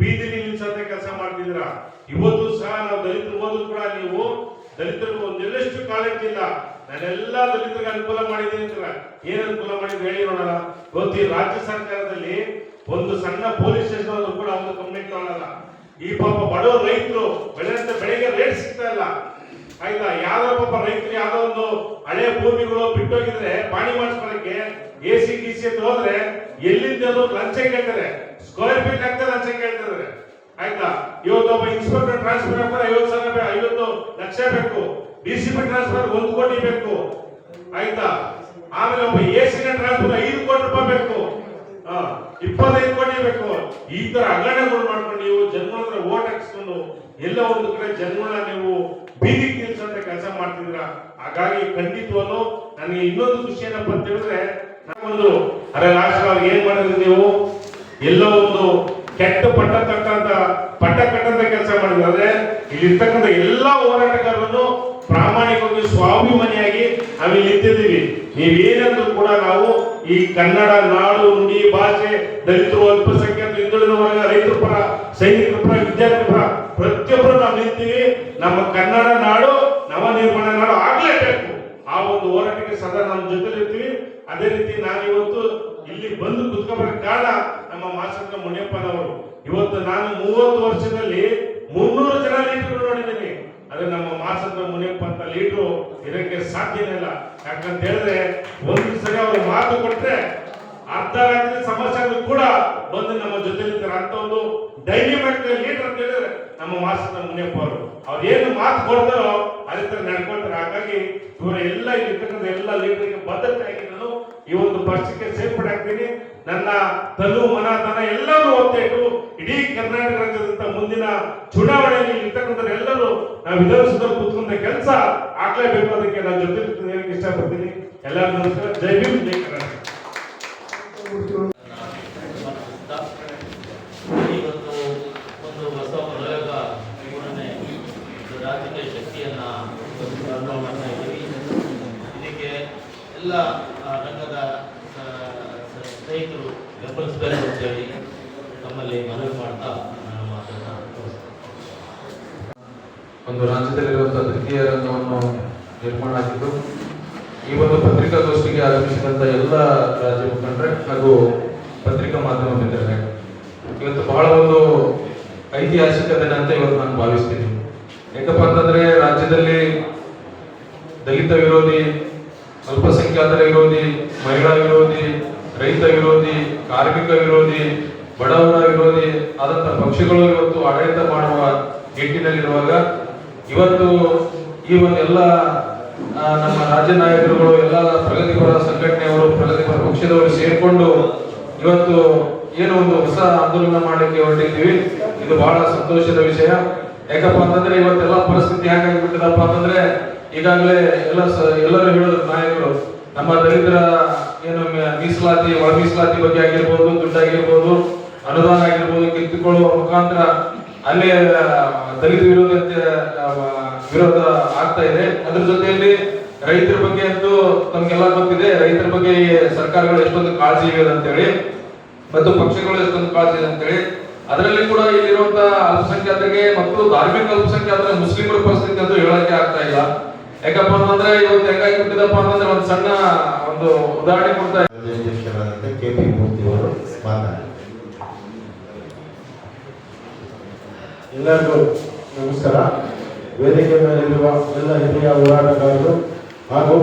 ಬೀದಿಲಿ ನಿಲ್ಸಂತ ಕೆಲಸ ಮಾಡ್ತಿದ್ದೀರಾ. ಇವತ್ತು ಸಹ ನಾವು ದಲಿತರು ಹೋದ್ರು ಕೂಡ ನೀವು ದಲಿತರಿಗೆ ಒಂದೆಲ್ಲಷ್ಟು ಕಾಳಜಿ ಇಲ್ಲ. ನಾನೆಲ್ಲ ದಲಿತರಿಗೆ ಅನುಕೂಲ ಮಾಡಿದ್ದೀನಿ ಅಂತ ಏನ್ ಅನುಕೂಲ ಮಾಡಿದ್ರೆ ಹೇಳಿ ನೋಡೋಣ. ಇವತ್ತು ಈ ರಾಜ್ಯ ಸರ್ಕಾರದಲ್ಲಿ ಒಂದು ಸಣ್ಣ ಪೊಲೀಸ್ ಸ್ಟೇಷನ್ ಕೂಡ ಒಂದು ಕಂಪ್ಲೇಂಟ್ ತಗೊಳ್ಳಲ್ಲ. ಈ ಪಾಪ ಬಡವ ರೈತರು ಬೆಳೆಗೆ ರೇಟ್ ಸಿಗ್ತಾ ಇಲ್ಲ. ಆಯ್ತಾ, ಯಾವ್ದೋ ಪಾಪ ರೈತರು ಯಾವ್ದೋ ಒಂದು ಹಳೆ ಭೂಮಿಗಳು ಬಿಟ್ಟೋಗಿದ್ರೆ ಪಾಣಿ ಮಾಡಿಸ್ಕೊಳ್ಳಕ್ಕೆ AC GC ಅಂತ ಹೋದ್ರೆ ಎಲ್ಲಿಂದ ಲಂಚ ಕೇಳ್ತಾರೆ, ಸ್ಕ್ವೇರ್ ಫೀಟ್ ಆಗ್ತಾ ಲಂಚ ಕೇಳ್ತಾರೆ. ಆಯ್ತಾ, ಇವತ್ತು ಒಬ್ಬ ಇನ್ಸ್ಪೆಕ್ಟರ್ ಟ್ರಾನ್ಸ್ಫರ್ 50 ಲಕ್ಷ ಬೇಕು, DCP ಟ್ರಾನ್ಸ್ಫರ್ 1 ಕೋಟಿ ಬೇಕು. ಆಯ್ತಾ, ಆಮೇಲೆ ಒಬ್ಬ AC ಟ್ರಾನ್ಸ್ಫರ್ 5 ಕೋಟಿ ರೂಪಾಯಿ ಬೇಕು, 25 ಕೋಟಿ ಬೇಕು. ಈ ತರ ಹಗರಣಗಳು ಮಾಡ್ಕೊಂಡು ನೀವು ಜನಗಳ ಓಟ್ ಹಾಕಿಸ್ಕೊಂಡು ಎಲ್ಲ ಒಂದು ಕಡೆ ಜನಗಳನ್ನ ನೀವು ಬೀದಿಗೆ ನಿಲ್ಸಂತ ಕೆಲಸ ಮಾಡ್ತಿದ್ದೀರಾ. ಹಾಗಾಗಿ ಖಂಡಿತವನು ನನಗೆ ಇನ್ನೊಂದು ಖುಷಿ ಏನಪ್ಪ ಅಂತ ಹೇಳಿದ್ರೆ, ನಾವೊಂದು ರಾಷ್ಟ್ರ ಅವ್ರಿಗೆ ಏನ್ ಮಾಡಿದ್ರಿ ನೀವು ಎಲ್ಲೋ ಒಂದು ಕೆಟ್ಟ ಪಟ್ಟ ಕಟ್ಟಂತ ಕೆಲಸ ಮಾಡಿದ್ರು. ಆದ್ರೆ ಇಲ್ಲಿರ್ತಕ್ಕಂಥ ಎಲ್ಲಾ ಹೋರಾಟಗಾರರನ್ನು ಪ್ರಾಮಾಣಿಕವಾಗಿ ಸ್ವಾಭಿಮಾನಿಯಾಗಿ ನಾವಿಲ್ಲಿ ನಿಂತಿದ್ದೀವಿ. ನೀವೇನಂದ್ರೂ ಕೂಡ ನಾವು ಈ ಕನ್ನಡ ನಾಡು ನುಡಿ ಭಾಷೆ ದಲಿತರು ಅಲ್ಪಸಂಖ್ಯಾತ ಹಿಂದುಳಿದ ವರ್ಗ ರೈತರ ಪರ ಸೈನಿಕರ ಪರ ವಿದ್ಯಾರ್ಥಿ ಪರ ಪ್ರತಿಯೊಬ್ಬರು ನಾವು ನಿಂತೀವಿ. ನಮ್ಮ ಕನ್ನಡ ನಾಡು ನವ ನಿರ್ಮಾಣ ನಾಡು ಆಗ್ಲೇಬೇಕು. ಆ ಒಂದು ಹೋರಾಟಕ್ಕೆ ಸದಾ ನಮ್ಮ ಜೊತೆ ಇರ್ತೀವಿ. ಅದೇ ರೀತಿ ನಾನು ಇವತ್ತು ಇಲ್ಲಿ ಬಂದು ಕುತ್ಕೋಬರಕ್ಕೆ ಕಾರಣ ನಮ್ಮ ಮಾಸಂದ್ರ ಮುನಿಯಪ್ಪನವರು. ಇವತ್ತು ನಾನು 30 ವರ್ಷದಲ್ಲಿ 300 ಜನ ಲೀಡರ್ಗಳು ನೋಡಿದ್ದೀನಿ. ಅದೇ ನಮ್ಮ ಮಾಸಂದ್ರ ಮುನಿಯಪ್ಪ ಅಂತ ಲೀಡ್ರು ಇದಕ್ಕೆ ಸಾಧ್ಯನೇ ಇಲ್ಲ. ಯಾಕಂತ ಹೇಳಿದ್ರೆ ಒಂದು ಸರಿ ಅವರು ಮಾತು ಕೊಟ್ರೆ ಅರ್ಧ ರಾತ್ರಿ ಸಮಸ್ಯೆ ಕೂಡ ಬಂದು ನಮ್ಮ ಜೊತೆ ಇರ್ತಾರೆ ಅಂತ ಒಂದು ಡೈನಮಿಕ್ ಲೀಡರ್ ಅಂತ ಹೇಳಿದ್ರೆ ನಮ್ಮ ಮಾಸಂದ್ರ ಮುನಿಯಪ್ಪ ಅವರು. ಅವ್ರು ಏನು ಮಾತು ಕೊಡ್ತಾರೋ ಅದೇ ತರ ನಡ್ಕೊಳ್ತಾರೆ. ಹಾಗಾಗಿ ಇವರ ಎಲ್ಲ ಇರ್ತಕ್ಕಂಥ ಎಲ್ಲ ಲೀಡರ್ಗೆ ಬದ್ಧತೆಯಾಗಿ ನಾನು ಈ ಒಂದು ಪಕ್ಷಕ್ಕೆ ಸೇರ್ಪಡೆ ಆಗ್ತೀನಿ. ನನ್ನ ತನು ಮನ ಧನ ಎಲ್ಲರೂ ಒತ್ತಿಟ್ಟು ಇಡೀ ಕರ್ನಾಟಕ ರಾಜ್ಯದಂತ ಮುಂದಿನ ಚುನಾವಣೆಯಲ್ಲಿ ಇರ್ತಕ್ಕಂಥ ಎಲ್ಲರೂ ನಾವು ವಿಧಾನಸೌಧದಲ್ಲಿ ಕೂತ್ಕೊಂಡ ಕೆಲಸ ಆಗ್ಲೇಬೇಕು. ಅದಕ್ಕೆ ನಾನು ಜೊತೆ ಹೇಳಕ್ಕೆ ಇಷ್ಟಪಡ್ತೀನಿ. ಎಲ್ಲರಿಗೂ ನಮಸ್ಕಾರ. ಜೈ ಭೀಮ್, ಜೈ ಕರ್ನಾಟಕ. ಒಂದು ಹೊಸ ಪ್ರಯೋಗ ರಾಜಕೀಯ ಶಕ್ತಿಯನ್ನ ಮಾಡ್ತಾ ಇದ್ದೀವಿ. ಇದಕ್ಕೆ ಎಲ್ಲ ರಂಗದ ಸ್ನೇಹಿತರು ಬೆಂಬಲಿಸಬೇಕು ಅಂತೇಳಿ ನಮ್ಮಲ್ಲಿ ಮನವಿ ಮಾಡ್ತಾ ನನ್ನ ಮಾತನ್ನು ಒಂದು ರಾಜ್ಯದಲ್ಲಿರುವಂತಹ ತೃತೀಯ ರಂಗವನ್ನು ನಿರ್ಮಾಣ ಆಗಿದ್ದು, ಈ ಒಂದು ಪತ್ರಿಕಾಗೋಷ್ಠಿಗೆ ಆಗಮಿಸಿದಂತ ಎಲ್ಲ ರಾಜ್ಯ ಮುಖಂಡರೆ ಹಾಗೂ ಪತ್ರಿಕಾ ಮಾಧ್ಯಮ ಮಿತ್ರರೇ, ಇವತ್ತು ಬಹಳ ಒಂದು ಐತಿಹಾಸಿಕ ದಿನ ಅಂತ ಇವತ್ತು ನಾನು ಭಾವಿಸ್ತೀನಿ. ಯಾಕಪ್ಪ ಅಂತಂದ್ರೆ ರಾಜ್ಯದಲ್ಲಿ ದಲಿತ ವಿರೋಧಿ, ಅಲ್ಪಸಂಖ್ಯಾತರ ವಿರೋಧಿ, ಮಹಿಳಾ ವಿರೋಧಿ, ರೈತ ವಿರೋಧಿ, ಕಾರ್ಮಿಕ ವಿರೋಧಿ, ಬಡವರ ವಿರೋಧಿ ಆದಂತ ಪಕ್ಷಗಳು ಇವತ್ತು ಆಡಳಿತ ಮಾಡುವ ನಿಟ್ಟಿನಲ್ಲಿರುವಾಗ ಇವತ್ತು ಈ ಒಂದು ಎಲ್ಲ ನಮ್ಮ ರಾಜ್ಯ ನಾಯಕರುಗಳು, ಎಲ್ಲ ಪ್ರಗತಿಪರ ಸಂಘಟನೆಯವರು, ಪ್ರಗತಿಪರ ಪಕ್ಷದವರು ಸೇರ್ಕೊಂಡು ಇವತ್ತು ಏನು ಒಂದು ಹೊಸ ಆಂದೋಲನ ಮಾಡಲಿಕ್ಕೆ ಹೊರಟಿದ್ದೀವಿ. ಇದು ಬಹಳ ಸಂತೋಷದ ವಿಷಯ. ಯಾಕಪ್ಪ ಅಂತಂದ್ರೆ ಇವತ್ತೆಲ್ಲ ಪರಿಸ್ಥಿತಿ ಹೇಗಾಗಿಬಿಟ್ಟಿದಪ್ಪ ಅಂತಂದ್ರೆ ಈಗಾಗಲೇ ಎಲ್ಲರೂ ಹೇಳೋದು ನಾಯಕರು ನಮ್ಮ ದಲಿತರ ಏನು ಮೀಸಲಾತಿ, ಒಳ ಮೀಸಲಾತಿ ಬಗ್ಗೆ ಆಗಿರ್ಬೋದು, ದುಡ್ಡಾಗಿರ್ಬೋದು, ಅನುದಾನ ಆಗಿರ್ಬೋದು ಕಿತ್ತುಕೊಳ್ಳುವ ಮುಖಾಂತರ ಅಲ್ಲೇ ದಲಿತ ವಿರೋಧ ಆಗ್ತಾ ಇದೆ. ಅದ್ರ ಜೊತೆಯಲ್ಲಿ ರೈತರ ಬಗ್ಗೆ ಅಂತೂ ತಮ್ಗೆಲ್ಲ ಗೊತ್ತಿದೆ. ರೈತರ ಬಗ್ಗೆ ಸರ್ಕಾರಗಳು ಎಷ್ಟೊಂದು ಕಾಳಜಿ ಇದೆ ಅಂತೇಳಿ ಮತ್ತು ಪಕ್ಷಗಳು ಎಷ್ಟೊಂದು ಕಾಳಜಿ ಇದೆ ಅಂತೇಳಿ ಅದರಲ್ಲಿ ಕೂಡ ಇಲ್ಲಿರುವಂತಹ ಅಲ್ಪಸಂಖ್ಯಾತರಿಗೆ ಮತ್ತು ಧಾರ್ಮಿಕ ಅಲ್ಪಸಂಖ್ಯಾತರ ಮುಸ್ಲಿಮರ ಪರಿಸ್ಥಿತಿ ಅಂತೂ ಹೇಳಕ್ಕೆ ಆಗ್ತಾ ಇಲ್ಲ. ಯಾಕಪ್ಪ ಅಂತಂದ್ರೆ ಇವತ್ತು ಹೆಂಗಾಗಿ ಬಿಟ್ಟಿದಪ್ಪ ಅಂತಂದ್ರೆ ಒಂದು ಸಣ್ಣ ಒಂದು ಉದಾಹರಣೆ ಕೊಡ್ತಾ ಅಧ್ಯಕ್ಷರಾದಂಥ KP ಮೂರ್ತಿ ಅವರು ಮಾತನಾಡಿ. ಎಲ್ಲರಿಗೂ ನಮಸ್ಕಾರ. ವೇದಿಕೆ ಮೇಲಿರುವ ಎಲ್ಲ ಹಿರಿಯ ಹೋರಾಟಗಾರರು ಹಾಗೂ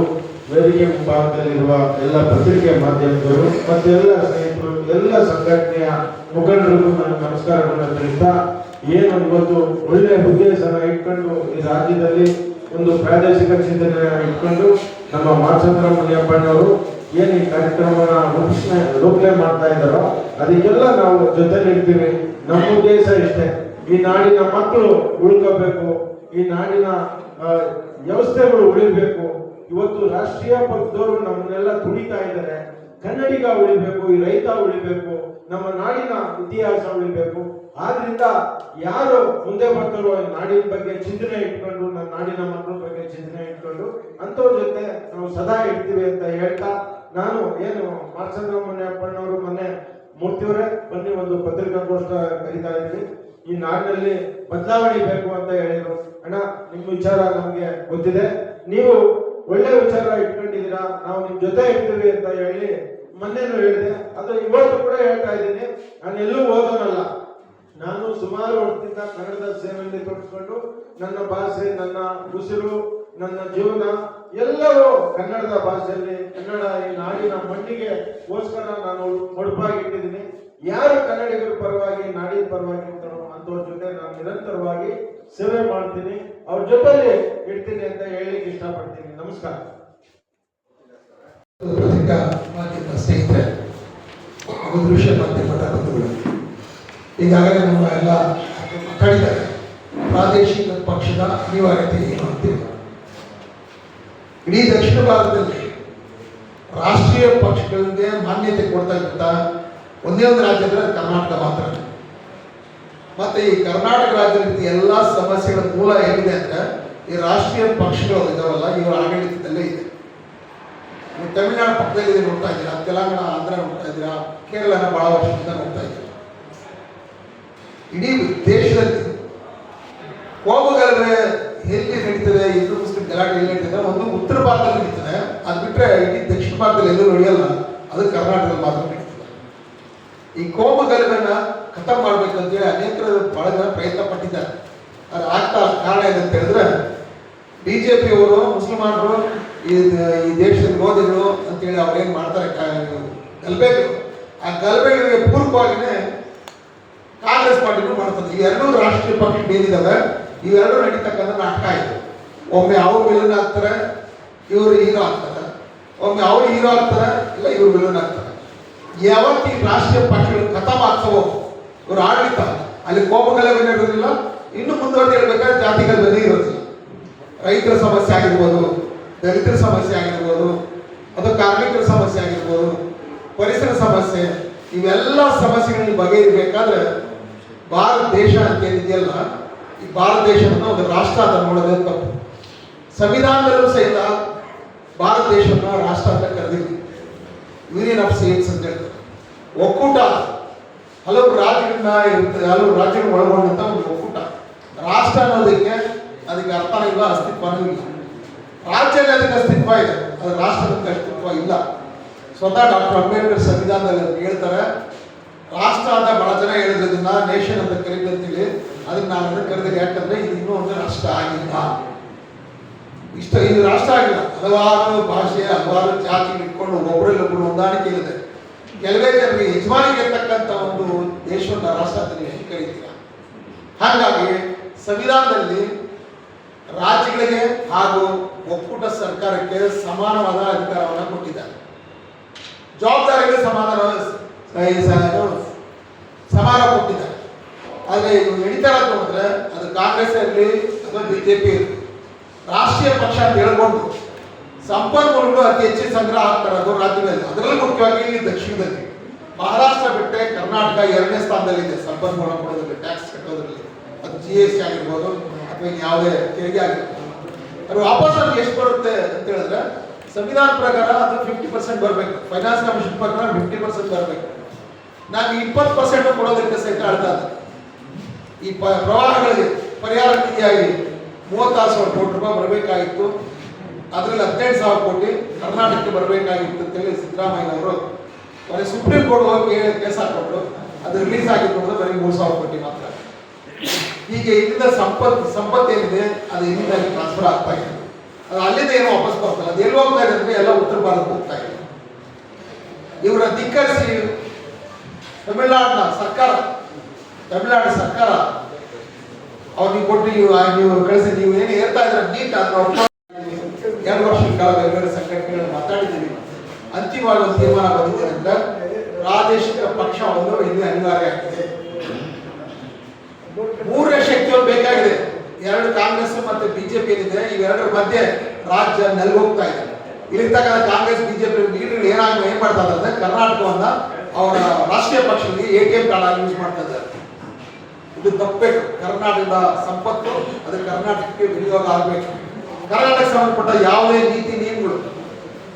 ವೇದಿಕೆ ಮುಂಭಾಗದಲ್ಲಿರುವ ಎಲ್ಲ ಪತ್ರಿಕೆ ಮಾಧ್ಯಮದವರು ಮತ್ತು ಎಲ್ಲ ಸ್ನೇಹಿತರು, ಎಲ್ಲ ಸಂಘಟನೆಯ ಮುಖಂಡರಿಗೂ ನಾನು ನಮಸ್ಕಾರಗಳನ್ನು ತಿಳಿಸ್ತಾ, ಏನು ಇವತ್ತು ಒಳ್ಳೆಯ ಉದ್ದೇಶನ ಇಟ್ಕೊಂಡು ಈ ರಾಜ್ಯದಲ್ಲಿ ಒಂದು ಪ್ರಾದೇಶಿಕ ಚಿಂತನೆ ಇಟ್ಕೊಂಡು ನಮ್ಮ ಮಾಚಂದ್ರ ಮುನಿಯಪ್ಪನವರು ಏನು ಈ ಕಾರ್ಯಕ್ರಮನ ರೂಪಣೆ ಮಾಡ್ತಾ ಇದ್ದಾರೋ ಅದಕ್ಕೆಲ್ಲ ನಾವು ಜೊತೆಲಿರ್ತೀವಿ. ನಮ್ಮ ಉದ್ದೇಶ ಇಷ್ಟೇ, ಈ ನಾಡಿನ ಮಕ್ಕಳು ಉಳ್ಕೋಬೇಕು, ಈ ನಾಡಿನ ವ್ಯವಸ್ಥೆಗಳು ಉಳಿಬೇಕು. ಇವತ್ತು ರಾಷ್ಟ್ರೀಯ ಪಕ್ಷದವರು ನಮ್ಮನ್ನೆಲ್ಲ ತುಳಿತಾ ಇದ್ದಾರೆ. ಕನ್ನಡಿಗ ಉಳಿಬೇಕು, ಈ ರೈತ ಉಳಿಬೇಕು, ನಮ್ಮ ನಾಡಿನ ಇತಿಹಾಸ ಉಳಿಬೇಕು. ಆದ್ರಿಂದ ಯಾರು ಮುಂದೆ ಬರ್ತಾರೋ ಈ ನಾಡಿನ ಬಗ್ಗೆ ಚಿಂತನೆ ಇಟ್ಕೊಂಡು, ನನ್ನ ನಾಡಿನ ಮಕ್ಕಳ ಬಗ್ಗೆ ಚಿಂತನೆ ಇಟ್ಕೊಂಡು ಅಂಥವ್ರ ಜೊತೆ ನಾವು ಸದಾ ಇರ್ತೀವಿ ಅಂತ ಹೇಳ್ತಾ, ನಾನು ಏನು ಮಾಚಂದ್ರ ಮುನಿಯಪ್ಪನವರು ಮೊನ್ನೆ ಮೂರ್ತಿಯವರೇ ಬನ್ನಿ ಒಂದು ಪತ್ರಿಕಾಗೋಷ್ಠಿ ಕರೀತಾ ಇದ್ವಿ, ಈ ನಾಡಿನಲ್ಲಿ ಬದಲಾವಣೆ ಬೇಕು ಅಂತ ಹೇಳಿದ್ರು. ಅಣ್ಣ, ನಿಮ್ಮ ವಿಚಾರ ನಮಗೆ ಗೊತ್ತಿದೆ, ನೀವು ಒಳ್ಳೆ ವಿಚಾರ ಇಟ್ಕೊಂಡಿದ್ದೀರಾ, ನಾವು ನಿಮ್ ಜೊತೆ ಇರ್ತೀವಿ ಅಂತ ಹೇಳಿ ಮೊನ್ನೆನೂ ಹೇಳಿದೆ. ಅದು ಇವತ್ತು ಕೂಡ ಹೇಳ್ತಾ ಇದ್ದೀನಿ. ನಾನು ಎಲ್ಲೂ ಓದೋನಲ್ಲ, ನಾನು ಸುಮಾರು ವರ್ಷದಿಂದ ಕನ್ನಡದ ಸೇವೆಯಲ್ಲಿ ತೊಡಗಿಸ್ಕೊಂಡು ನನ್ನ ಭಾಷೆ, ನನ್ನ ಉಸಿರು, ನನ್ನ ಜೀವನ ಎಲ್ಲವೂ ಕನ್ನಡದ ಭಾಷೆಯಲ್ಲಿ, ಕನ್ನಡ ಈ ನಾಡಿನ ಮಣ್ಣಿಗೆ ಗೋಸ್ಕರ ನಾನು ಮುಡುಪಾಗಿಟ್ಟಿದ್ದೀನಿ. ಯಾರು ಕನ್ನಡಿಗರ ಪರವಾಗಿ, ನಾಡಿನ ಪರವಾಗಿ ಇರ್ತಾರೋ ಅಂಥವ್ರ ಜೊತೆ ನಾನು ನಿರಂತರವಾಗಿ ಸೇವೆ ಮಾಡ್ತೀನಿ, ಅವ್ರ ಜೊತೆಲಿ ಇಡ್ತೀನಿ ಅಂತ ಹೇಳಲಿಕ್ಕೆ ಇಷ್ಟಪಡ್ತೀನಿ. ನಮಸ್ಕಾರ. ಪತ್ರಿಕಾ ಮಾಧ್ಯಮ ಸ್ನೇಹಿತರೆ ಹಾಗೂ ದೃಶ್ಯ ಮಾಧ್ಯಮದ ಬಂಧುಗಳು, ಈಗಾಗಲೇ ನಮ್ಮ ಎಲ್ಲ ಮಾತಾಡಿದ್ದಾರೆ ಪ್ರಾದೇಶಿಕ ಪಕ್ಷದ ಅನಿವಾರ್ಯತೆ ಏನು ಅಂತೇಳಿ. ಇಡೀ ದಕ್ಷಿಣ ಭಾರತದಲ್ಲಿ ರಾಷ್ಟ್ರೀಯ ಪಕ್ಷಗಳಿಗೆ ಮಾನ್ಯತೆ ಕೊಡ್ತಾ ಇದ್ದ ಒಂದೇ ಒಂದು ರಾಜ್ಯ ಅಂದರೆ ಕರ್ನಾಟಕ ಮಾತ್ರ. ಮತ್ತೆ ಈ ಕರ್ನಾಟಕ ರಾಜ್ಯದಲ್ಲಿ ಎಲ್ಲ ಸಮಸ್ಯೆಗಳ ಮೂಲ ಏನಿದೆ ಅಂದ್ರೆ ಈ ರಾಷ್ಟ್ರೀಯ ಪಕ್ಷಗಳು ಇದಾವಲ್ಲ, ಇವರ ಆಡಳಿತದಲ್ಲೇ ಇದೆ. ನೀವು ತಮಿಳುನಾಡು ಪಕ್ಕದಲ್ಲಿ ನೋಡ್ತಾ ಇದ್ದೀರಾ, ತೆಲಂಗಾಣ, ಆಂಧ್ರ ನೋಡ್ತಾ ಇದ್ದೀರಾ, ಕೇರಳನ ಬಹಳ ವರ್ಷದಿಂದ ನೋಡ್ತಾ ಇದ್ದೀರಾ. ಇಡೀ ದೇಶದಲ್ಲಿ ಕೋಮುಗಲಭೆ ಎಲ್ಲಿ ನಡೀತದೆ, ಹಿಂದೂ ಮುಸ್ಲಿಂ ಗಲಾಟೆ ಎಲ್ಲಿ ನಡೀತದೆ, ಒಂದು ಉತ್ತರ ಭಾರತದಲ್ಲಿ ನಡೀತದೆ. ಅದು ಬಿಟ್ಟರೆ ಇಡೀ ದಕ್ಷಿಣ ಭಾರತದಲ್ಲಿ ಎಲ್ಲೂ ನಡೆಯಲ್ಲ, ಅದು ಕರ್ನಾಟಕದಲ್ಲಿ ಮಾತ್ರ ನಡೀತದೆ. ಈ ಕೋಮುಗಲಭೆನ ಖತಮ್ ಮಾಡ್ಬೇಕಂತೇಳಿ ಅನೇಕರು ಬಹಳ ಜನ ಪ್ರಯತ್ನ ಪಟ್ಟಿದ್ದಾರೆ. ಅದು ಆಗ್ತಾ ಕಾರಣ ಏನಂತ ಹೇಳಿದ್ರೆ, BJP-ಯವರು ಮುಸಲ್ಮಾನರು ಈ ದೇಶದ ವಿರೋಧಿಗಳು ಅಂತೇಳಿ ಅವ್ರೇನು ಮಾಡ್ತಾರೆ, ಗಲಭೆಗಳು, ಆ ಗಲಭೆಗಳಿಗೆ ಪೂರ್ವವಾಗಿನೇ ಕಾಂಗ್ರೆಸ್ ಪಾರ್ಟಿನೂ ಮಾಡ್ತದೆ. ಇವೆರಡೂ ರಾಷ್ಟ್ರೀಯ ಪಕ್ಷ ಏನಿದಾವೆ, ಇವೆರಡೂ ನಡೀತಕ್ಕಂಥ ನಾಟಕ ಇದೆ. ಒಮ್ಮೆ ಅವ್ರು ವಿಲನ್ ಆಗ್ತಾರೆ, ಇವರು ಹೀರೋ ಆಗ್ತಾರೆ, ಒಮ್ಮೆ ಅವ್ರು ಹೀರೋ ಆಗ್ತಾರೆ, ಇಲ್ಲ ಇವರು ವಿಲನ್ ಆಗ್ತಾರೆ. ಯಾವತ್ತಿ ರಾಷ್ಟ್ರೀಯ ಪಕ್ಷಗಳು ಖತಮ್ ಆಗ್ತವೋ ಇವರು ಆಡಳಿತ, ಅಲ್ಲಿ ಕೋಮಗಲಭೆ ಇರೋದಿಲ್ಲ. ಇನ್ನು ಮುಂದುವರೆದು ಹೇಳ್ಬೇಕಾದ್ರೆ ಜಾತಿಗಳ ಬೆಲೆ ಇರೋದಿಲ್ಲ. ರೈತರ ಸಮಸ್ಯೆ ಆಗಿರ್ಬೋದು, ದಲಿತರ ಸಮಸ್ಯೆ ಆಗಿರ್ಬೋದು, ಅದು ಕಾರ್ಮಿಕರ ಸಮಸ್ಯೆ ಆಗಿರ್ಬೋದು, ಪರಿಸರ ಸಮಸ್ಯೆ, ಇವೆಲ್ಲ ಸಮಸ್ಯೆಗಳನ್ನ ಬಗೆಹರಿಬೇಕಾದ್ರೆ ಭಾರತ ದೇಶ ಅಂತ ಏನಿದೆಯಲ್ಲ, ಈ ಭಾರತ ದೇಶವನ್ನು ಒಂದು ರಾಷ್ಟ್ರ ಅಂತ ನೋಡೋದೇ ತಪ್ಪು. ಸಂವಿಧಾನದಲ್ಲೂ ಸಹಿತ ಭಾರತ ದೇಶವನ್ನು ರಾಷ್ಟ್ರ ಅಂತ ಕರೆದಿಲ್ಲ, ಯೂನಿಯನ್ ಆಫ್ ಸ್ಟೇಟ್ಸ್ ಅಂತ ಹೇಳ್ತಾರೆ. ಒಕ್ಕೂಟ ಹಲವು ರಾಜ್ಯಗಳನ್ನ ಇರುತ್ತೆ, ಹಲವು ರಾಜ್ಯಗಳು ಒಳಗೊಂಡಂತ ಒಂದು ಒಕ್ಕೂಟ. ರಾಷ್ಟ್ರ ಅನ್ನೋದಕ್ಕೆ ಅದಕ್ಕೆ ಅರ್ಥ ಇಲ್ಲ, ಅಸ್ತಿತ್ವನೂ ಇಲ್ಲ. ರಾಜ್ಯದಲ್ಲಿ ಅದಕ್ಕೆ ಅಸ್ತಿತ್ವ ಇದೆ, ಅದು ರಾಷ್ಟ್ರಕ್ಕೆ ಅಸ್ತಿತ್ವ ಇಲ್ಲ. ಸ್ವತಃ ಡಾಕ್ಟರ್ ಅಂಬೇಡ್ಕರ್ ಸಂವಿಧಾನದಲ್ಲಿ ಹೇಳ್ತಾರೆ, ರಾಷ್ಟ್ರ ಅಂತ ಬಹಳ ಜನ ಹೇಳಿದ್ರದನ್ನ ನೇಷನ್ ಅಂತ ಕರೀತಂತೇಳಿ, ಅದನ್ನ ನಾನು ಅದನ್ನು ಕರೆದಿಲ್ಲ. ಯಾಕಂದ್ರೆ ಇದು ಇನ್ನೂ ಒಂದು ರಾಷ್ಟ್ರ ಆಗಿಲ್ಲ, ಇದು ರಾಷ್ಟ್ರ ಆಗಿಲ್ಲ. ಹಲವಾರು ಭಾಷೆ, ಹಲವಾರು ಜಾತಿಗಳು ಇಟ್ಕೊಂಡು ಒಬ್ಬರಲ್ಲೊಬ್ಬರು ಹೊಂದಾಣಿಕೆ ಇದೆ. ಕೆಲವೇ ಜನರಿಗೆ ಯಜಮಾನಿಗೆ ಇರ್ತಕ್ಕಂಥ ಒಂದು ದೇಶವನ್ನು ರಾಷ್ಟ್ರ ಅಂತ ನೀವು ಕರೀತೀರ. ಹಾಗಾಗಿ ಸಂವಿಧಾನದಲ್ಲಿ ರಾಜ್ಯಗಳಿಗೆ ಹಾಗೂ ಒಕ್ಕೂಟ ಸರ್ಕಾರಕ್ಕೆ ಸಮಾನವಾದ ಅಧಿಕಾರವನ್ನು ಕೊಟ್ಟಿದ್ದಾರೆ. ಜವಾಬ್ದಾರಿಗಳಿಗೆ ಸಮಾನ ಕೊಟ್ಟಿದ್ದಾರೆ. ಆದರೆ ಇದು ನಡೀತಾ ನೋಡಿದ್ರೆ ಅದು ಕಾಂಗ್ರೆಸ್ ಇರಲಿ ಅಥವಾ BJP ಇರಲಿ, ರಾಷ್ಟ್ರೀಯ ಪಕ್ಷ ಅಂತ ಹೇಳ್ಕೊಂಡು ಸಂಪನ್ಮೂಲಗಳು ಅತಿ ಹೆಚ್ಚಿನ ಸಂಗ್ರಹ ಆಗ್ತಾರದು ರಾಜ್ಯಗಳಲ್ಲಿ. ಅದರಲ್ಲೂ ಮುಖ್ಯವಾಗಿ ದಕ್ಷಿಣದಲ್ಲಿ ಮಹಾರಾಷ್ಟ್ರ ಬಿಟ್ಟರೆ ಕರ್ನಾಟಕ 2ನೇ ಸ್ಥಾನದಲ್ಲಿದೆ ಸಂಪನ್ಮೂಲ ಕೊಡೋದ್ರಲ್ಲಿ, ಟ್ಯಾಕ್ಸ್ ಕಟ್ಟೋದ್ರಲ್ಲಿ. ಅದು GST ಆಗಿರ್ಬೋದು ಅಥವಾ ಯಾವುದೇ ತೆರಿಗೆ ಆಗಿರ್ಬೋದು. ಅದು ವಾಪಸ್ ನಮ್ಗೆ ಎಷ್ಟು ಬರುತ್ತೆ ಅಂತ ಹೇಳಿದ್ರೆ ಸಂವಿಧಾನ ಪ್ರಕಾರ ಅದು 50% ಬರಬೇಕು. ಫೈನಾನ್ಸ್ ಕಮಿಷನ್ ಪ್ರಕಾರ 50% ಬರಬೇಕು. ನಾನು 20% ಕೊಡೋದಕ್ಕೆ ಸಹಿತ ಹೇಳ್ತಾ ಇದ್ದೆ. ಈ ಪ್ರವಾಹಗಳಿಗೆ ಪರಿಹಾರ ನಿಧಿಯಾಗಿ 36,000 ಕೋಟಿ ರೂಪಾಯಿ ಬರಬೇಕಾಗಿತ್ತು. ಅದರಲ್ಲಿ 15,000 ಕೋಟಿ ಕರ್ನಾಟಕಕ್ಕೆ ಬರಬೇಕಾಗಿತ್ತು ಅಂತೇಳಿ ಸಿದ್ದರಾಮಯ್ಯನವರು ಬರೀ ಸುಪ್ರೀಂ ಕೋರ್ಟ್ ಹೋಗಿ ಕೇಸ್ ಹಾಕೊಂಡ್ರು. ಅದು ರಿಲೀಸ್ ಆಗಿತ್ತು ಅಂದ್ರೆ ಬರೀ 3,000 ಕೋಟಿ ಮಾತ್ರ. ಹೀಗೆ ಇಲ್ಲಿಂದ ಸಂಪತ್ತು ಏನಿದೆ ಅದು ಇಲ್ಲಿಂದ ಟ್ರಾನ್ಸ್ಫರ್ ಆಗ್ತಾ ಇದೆ. ಅದು ಅಲ್ಲಿಂದ ಏನೋ ವಾಪಸ್ ಬರ್ತಲ್ಲ, ಅದು ಎಲ್ಲಿ ಹೋಗ್ತಾ ಇದೆ ಅಂದ್ರೆ ಎಲ್ಲ ಉತ್ತರ ಭಾರತಕ್ಕೆ ಹೋಗ್ತಾ ಇದೆ. ಇವರ ಧಿಕ್ಕರಿಸಿ ತಮಿಳುನಾಡಿನ ಸರ್ಕಾರ ಅವ್ರು ನೀವು ಕೊಟ್ಟು ನೀವು ಕಳಿಸಿ ನೀವು ಏನು ಹೇಳ್ತಾ ಇದ್ರೆ ನೀಟ್ ಅದನ್ನ 2 ವರ್ಷದ ಕಾಲ ಬೇರೆ ಸಂಘಟನೆಗಳು ಮಾತಾಡಿದ್ದೀವಿ. ಅಂತಿಮವಾಗಿ ಒಂದು ತೀರ್ಮಾನ ಬಂದಿದೆ ಅಂದ್ರೆ ಪ್ರಾದೇಶಿಕ ಪಕ್ಷವನ್ನು ಇಲ್ಲಿ ಅನಿವಾರ್ಯ ಆಗಿದೆ. 3ನೇ ಶಕ್ತಿಗಳು ಬೇಕಾಗಿದೆ. 2 ಕಾಂಗ್ರೆಸ್ ಮತ್ತೆ ಬಿಜೆಪಿ ಏನಿದೆ, ಇವೆರಡರ ಮಧ್ಯೆ ರಾಜ್ಯ ನೆಲಗೋಗ್ತಾ ಇದೆ. ಇಲ್ಲಿರ್ತಕ್ಕಂಥ ಕಾಂಗ್ರೆಸ್ ಬಿಜೆಪಿ ಲೀಡರ್ಗಳು ಏನ್ ಮಾಡ್ತಾ ಇದ್ದಾರೆ ಅಂದ್ರೆ ಕರ್ನಾಟಕವನ್ನ ಅವರ ರಾಷ್ಟ್ರೀಯ ಪಕ್ಷದಲ್ಲಿ ATM ಕಾರ್ಡ್ ಆಗಿ ಯೂಸ್ ಮಾಡ್ತಾ ಇದ್ದಾರೆ. ಇದು ತಪ್ಪಬೇಕು. ಕರ್ನಾಟಕದ ಸಂಪತ್ತು ಅದು ಕರ್ನಾಟಕಕ್ಕೆ ವಿನಿಯೋಗ ಆಗಬೇಕು. ಕರ್ನಾಟಕಕ್ಕೆ ಸಂಬಂಧಪಟ್ಟ ಯಾವುದೇ ನೀತಿ ನಿಯಮಗಳು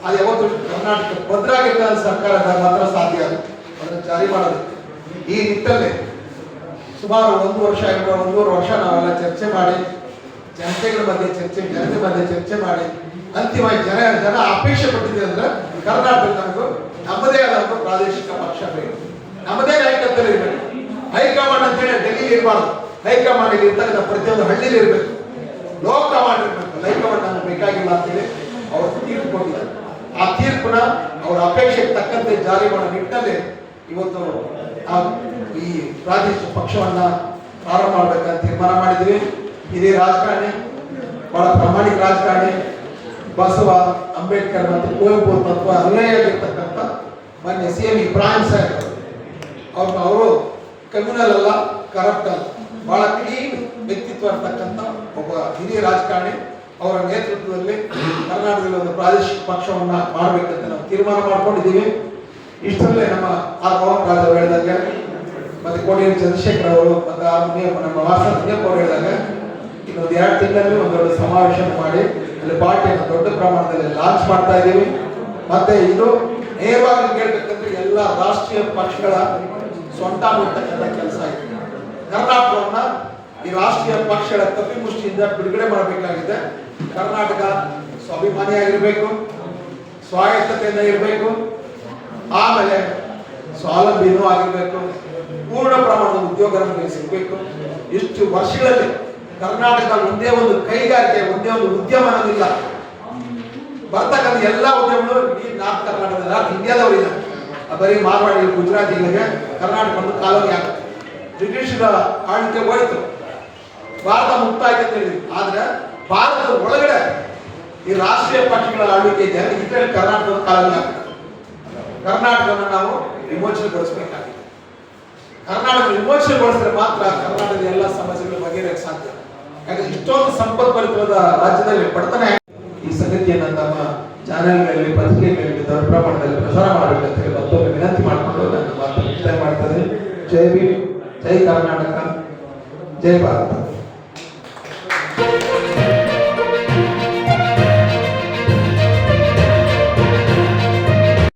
ಅದು ಯಾವತ್ತು ಕರ್ನಾಟಕ ಭದ್ರಾಗಿದ್ದ ಸರ್ಕಾರದ ಮಾತ್ರ ಸಾಧ್ಯ ಅದನ್ನು ಜಾರಿ ಮಾಡೋದಕ್ಕೆ. ಈ ನಿಟ್ಟಲ್ಲಿ ಸುಮಾರು 1.5 ವರ್ಷ ನಾವೆಲ್ಲ ಚರ್ಚೆ ಮಾಡಿ ಜನತೆ ಮಧ್ಯೆ ಚರ್ಚೆ ಮಾಡಿ ಅಂತಿಮವಾಗಿ ಜನ ಅಪೇಕ್ಷೆ ಪಟ್ಟಿದೆ ಅಂದ್ರೆ ಕರ್ನಾಟಕ ನಮಗೂ ನಮ್ಮದೇ ಆದ ಒಂದು ಪ್ರಾದೇಶಿಕ ಪಕ್ಷ ಬೇಕು, ನಮ್ಮದೇ ನಾಯಕತ್ವ ಇರಬೇಕು. ಹೈಕಮಾಂಡ್ ಅಂತೇಳಿ ಡೆಲ್ಲಿಲಿ ಇರಬಾರ್ದು. ಹೈಕಮಾಂಡ್ ಇಲ್ಲಿ ಇರ್ತಕ್ಕಂಥ ಪ್ರತಿಯೊಂದು ಹಳ್ಳಿಲಿ ಇರಬೇಕು, ಲೋ ಕಮಾಂಡ್ ಇರಬೇಕು. ಹೈಕಮಾಂಡ್ ನಮ್ಗೆ ಬೇಕಾಗಿಲ್ಲ ಅಂತೇಳಿ ಅವರು ತೀರ್ಪು ಕೊಟ್ಟಿದ್ದಾರೆ. ಆ ತೀರ್ಪನ್ನ ಅವರ ಅಪೇಕ್ಷೆಗೆ ತಕ್ಕಂತೆ ಜಾರಿ ಮಾಡೋ ನಿಟ್ಟಿನಲ್ಲಿ ಇವತ್ತು ಈ ಪ್ರಾದೇಶಿಕ ಪಕ್ಷವನ್ನ ಪ್ರಾರಂಭ ಮಾಡ್ಬೇಕಂತ ತೀರ್ಮಾನ ಮಾಡಿದ್ವಿ. ಇದೇ ರಾಜಕಾರಣಿ, ಬಹಳ ಪ್ರಾಮಾಣಿಕ ರಾಜಕಾರಣಿ, ಬಸವ, ಅಂಬೇಡ್ಕರ್ ಮತ್ತು ಕುವೆಂಪು ತತ್ವ ಅನುಯಾಯಿಯಾಗಿರ್ತಕ್ಕಂಥ ಮಾನ್ಯ CM ಇಬ್ರಾಹಿಂ ಸಾಹೇಬ್ ಅವರು ಕಮ್ಯುನಲ್ ಅಲ್ಲ, ಕರಪ್ಟ್ ಅಲ್ಲ, ಬಹಳ ಕ್ಲೀನ್ ವ್ಯಕ್ತಿತ್ವ ಇರ್ತಕ್ಕಂಥ ಒಬ್ಬ ಹಿರಿಯ ರಾಜಕಾರಣಿ. ಅವರ ನೇತೃತ್ವದಲ್ಲಿ ಕರ್ನಾಟಕದಲ್ಲಿ ಒಂದು ಪ್ರಾದೇಶಿಕ ಪಕ್ಷವನ್ನ ಮಾಡಬೇಕಂತ ನಾವು ತೀರ್ಮಾನ ಮಾಡ್ಕೊಂಡಿದ್ದೀವಿ. ಇಷ್ಟರಲ್ಲೇ ನಮ್ಮ ಆರ್ ಮೋಹನ್ ರಾಜ್ ಅವರು ಹೇಳಿದಾಗ ಮತ್ತೆ ಕೋಡಿಯಲ್ಲಿ ಚಂದ್ರಶೇಖರ್ ಅವರು ಮತ್ತೆ ನಮ್ಮ ವಾಸನ ಅವರು ಹೇಳಿದಾಗ ಇನ್ನೊಂದು 2 ತಿಂಗಳಲ್ಲಿ ಒಂದು ದೊಡ್ಡ ಸಮಾವೇಶ ಮಾಡಿ ಅಲ್ಲಿ ಪಾರ್ಟಿಯನ್ನು ದೊಡ್ಡ ಪ್ರಮಾಣದಲ್ಲಿ ಲಾಂಚ್ ಮಾಡ್ತಾ ಇದ್ದೀವಿ. ಮತ್ತೆ ಇದು ನೇರವಾಗಿ ಹೇಳ್ಬೇಕಂದ್ರೆ ಎಲ್ಲ ರಾಷ್ಟ್ರೀಯ ಪಕ್ಷಗಳ ಸೊಂಟ ಮುಟ್ಟತಕ್ಕಂಥ ಕೆಲಸ ಇದೆ. ಕರ್ನಾಟಕವನ್ನ ಈ ರಾಷ್ಟ್ರೀಯ ಪಕ್ಷಗಳ ಕಪಿಮುಷ್ಟಿಯಿಂದ ಬಿಡುಗಡೆ ಮಾಡಬೇಕಾಗಿದೆ. ಕರ್ನಾಟಕ ಸ್ವಾಭಿಮಾನಿಯಾಗಿರ್ಬೇಕು, ಸ್ವಾಯತ್ತತೆಯಿಂದ ಇರಬೇಕು, ಆಮೇಲೆ ಸ್ವಾವಲಂಬಿನೂ ಆಗಿರ್ಬೇಕು, ಪೂರ್ಣ ಪ್ರಮಾಣದ ಉದ್ಯೋಗ ನಮಗೆ ಸಿಗಬೇಕು. ಇಷ್ಟು ವರ್ಷಗಳಲ್ಲಿ ಕರ್ನಾಟಕದ ಒಂದೇ ಒಂದು ಕೈಗಾರಿಕೆ, ಒಂದೇ ಒಂದು ಉದ್ಯಮ ಅನ್ನೋದಿಲ್ಲ. ಬರ್ತಕ್ಕಂಥ ಎಲ್ಲ ಉದ್ಯಮಗಳು ಈ ನಾರ್ತ್ ಕರ್ನಾಟಕದ ಇಂಡಿಯಾದವರಿಲ್ಲ. ಬರೀ ಮಾರ್ವಾಡಿ, ಗುಜರಾತಿಗಳಿಗೆ ಕರ್ನಾಟಕ ಒಂದು ಕಾಲೋನಿ ಆಗುತ್ತೆ. ಬ್ರಿಟಿಷರ ಆಳ್ವಿಕೆ ಹೋಯ್ತು, ಭಾರತ ಮುಕ್ತ ಆಯ್ತು ಅಂತ ಹೇಳಿದ್ವಿ. ಆದ್ರೆ ಭಾರತದ ಒಳಗಡೆ ಈ ರಾಷ್ಟ್ರೀಯ ಪಕ್ಷಗಳ ಆಳ್ವಿಕೆ ಇದೆ, ಇದರಲ್ಲಿ ಕರ್ನಾಟಕದ ಕಾಲೋನಿ ಆಗುತ್ತೆ. ಕರ್ನಾಟಕವನ್ನು ನಾವು ವಿಮೋಚನೆಗೊಳಿಸಬೇಕಾಗಿದೆ. ಕರ್ನಾಟಕ ವಿಮೋಚನೆಗೊಳಿಸಿದ್ರೆ ಮಾತ್ರ ಕರ್ನಾಟಕದ ಎಲ್ಲ ಸಮಸ್ಯೆಗಳು ಬಗೆಹರಿಯಕ್ಕೆ ಸಾಧ್ಯ. ಯಾಕಂದ್ರೆ ಇಷ್ಟೊಂದು ಸಂಪತ್ಭರಿತವಾದ ರಾಜ್ಯದಲ್ಲಿ ಬಡತನ ಈ ಸಂಗತಿಯನ್ನು ನಮ್ಮ ಚಾನೆಲ್ಗಳಲ್ಲಿ, ಪತ್ರಿಕೆಗಳಲ್ಲಿ ದೊಡ್ಡ ಪ್ರಮಾಣದಲ್ಲಿ ಪ್ರಸಾರ ಮಾಡಬೇಕಂತ ಹೇಳಿ ಮತ್ತೊಮ್ಮೆ ವಿನಂತಿ ಮಾಡಿಕೊಂಡು ನನ್ನ ಮಾತು ಮುಕ್ತಾಯ ಮಾಡ್ತದೆ. ಜೈ ಭೀಮ್, ಜೈ ಕರ್ನಾಟಕ, ಜೈ ಭಾರತ.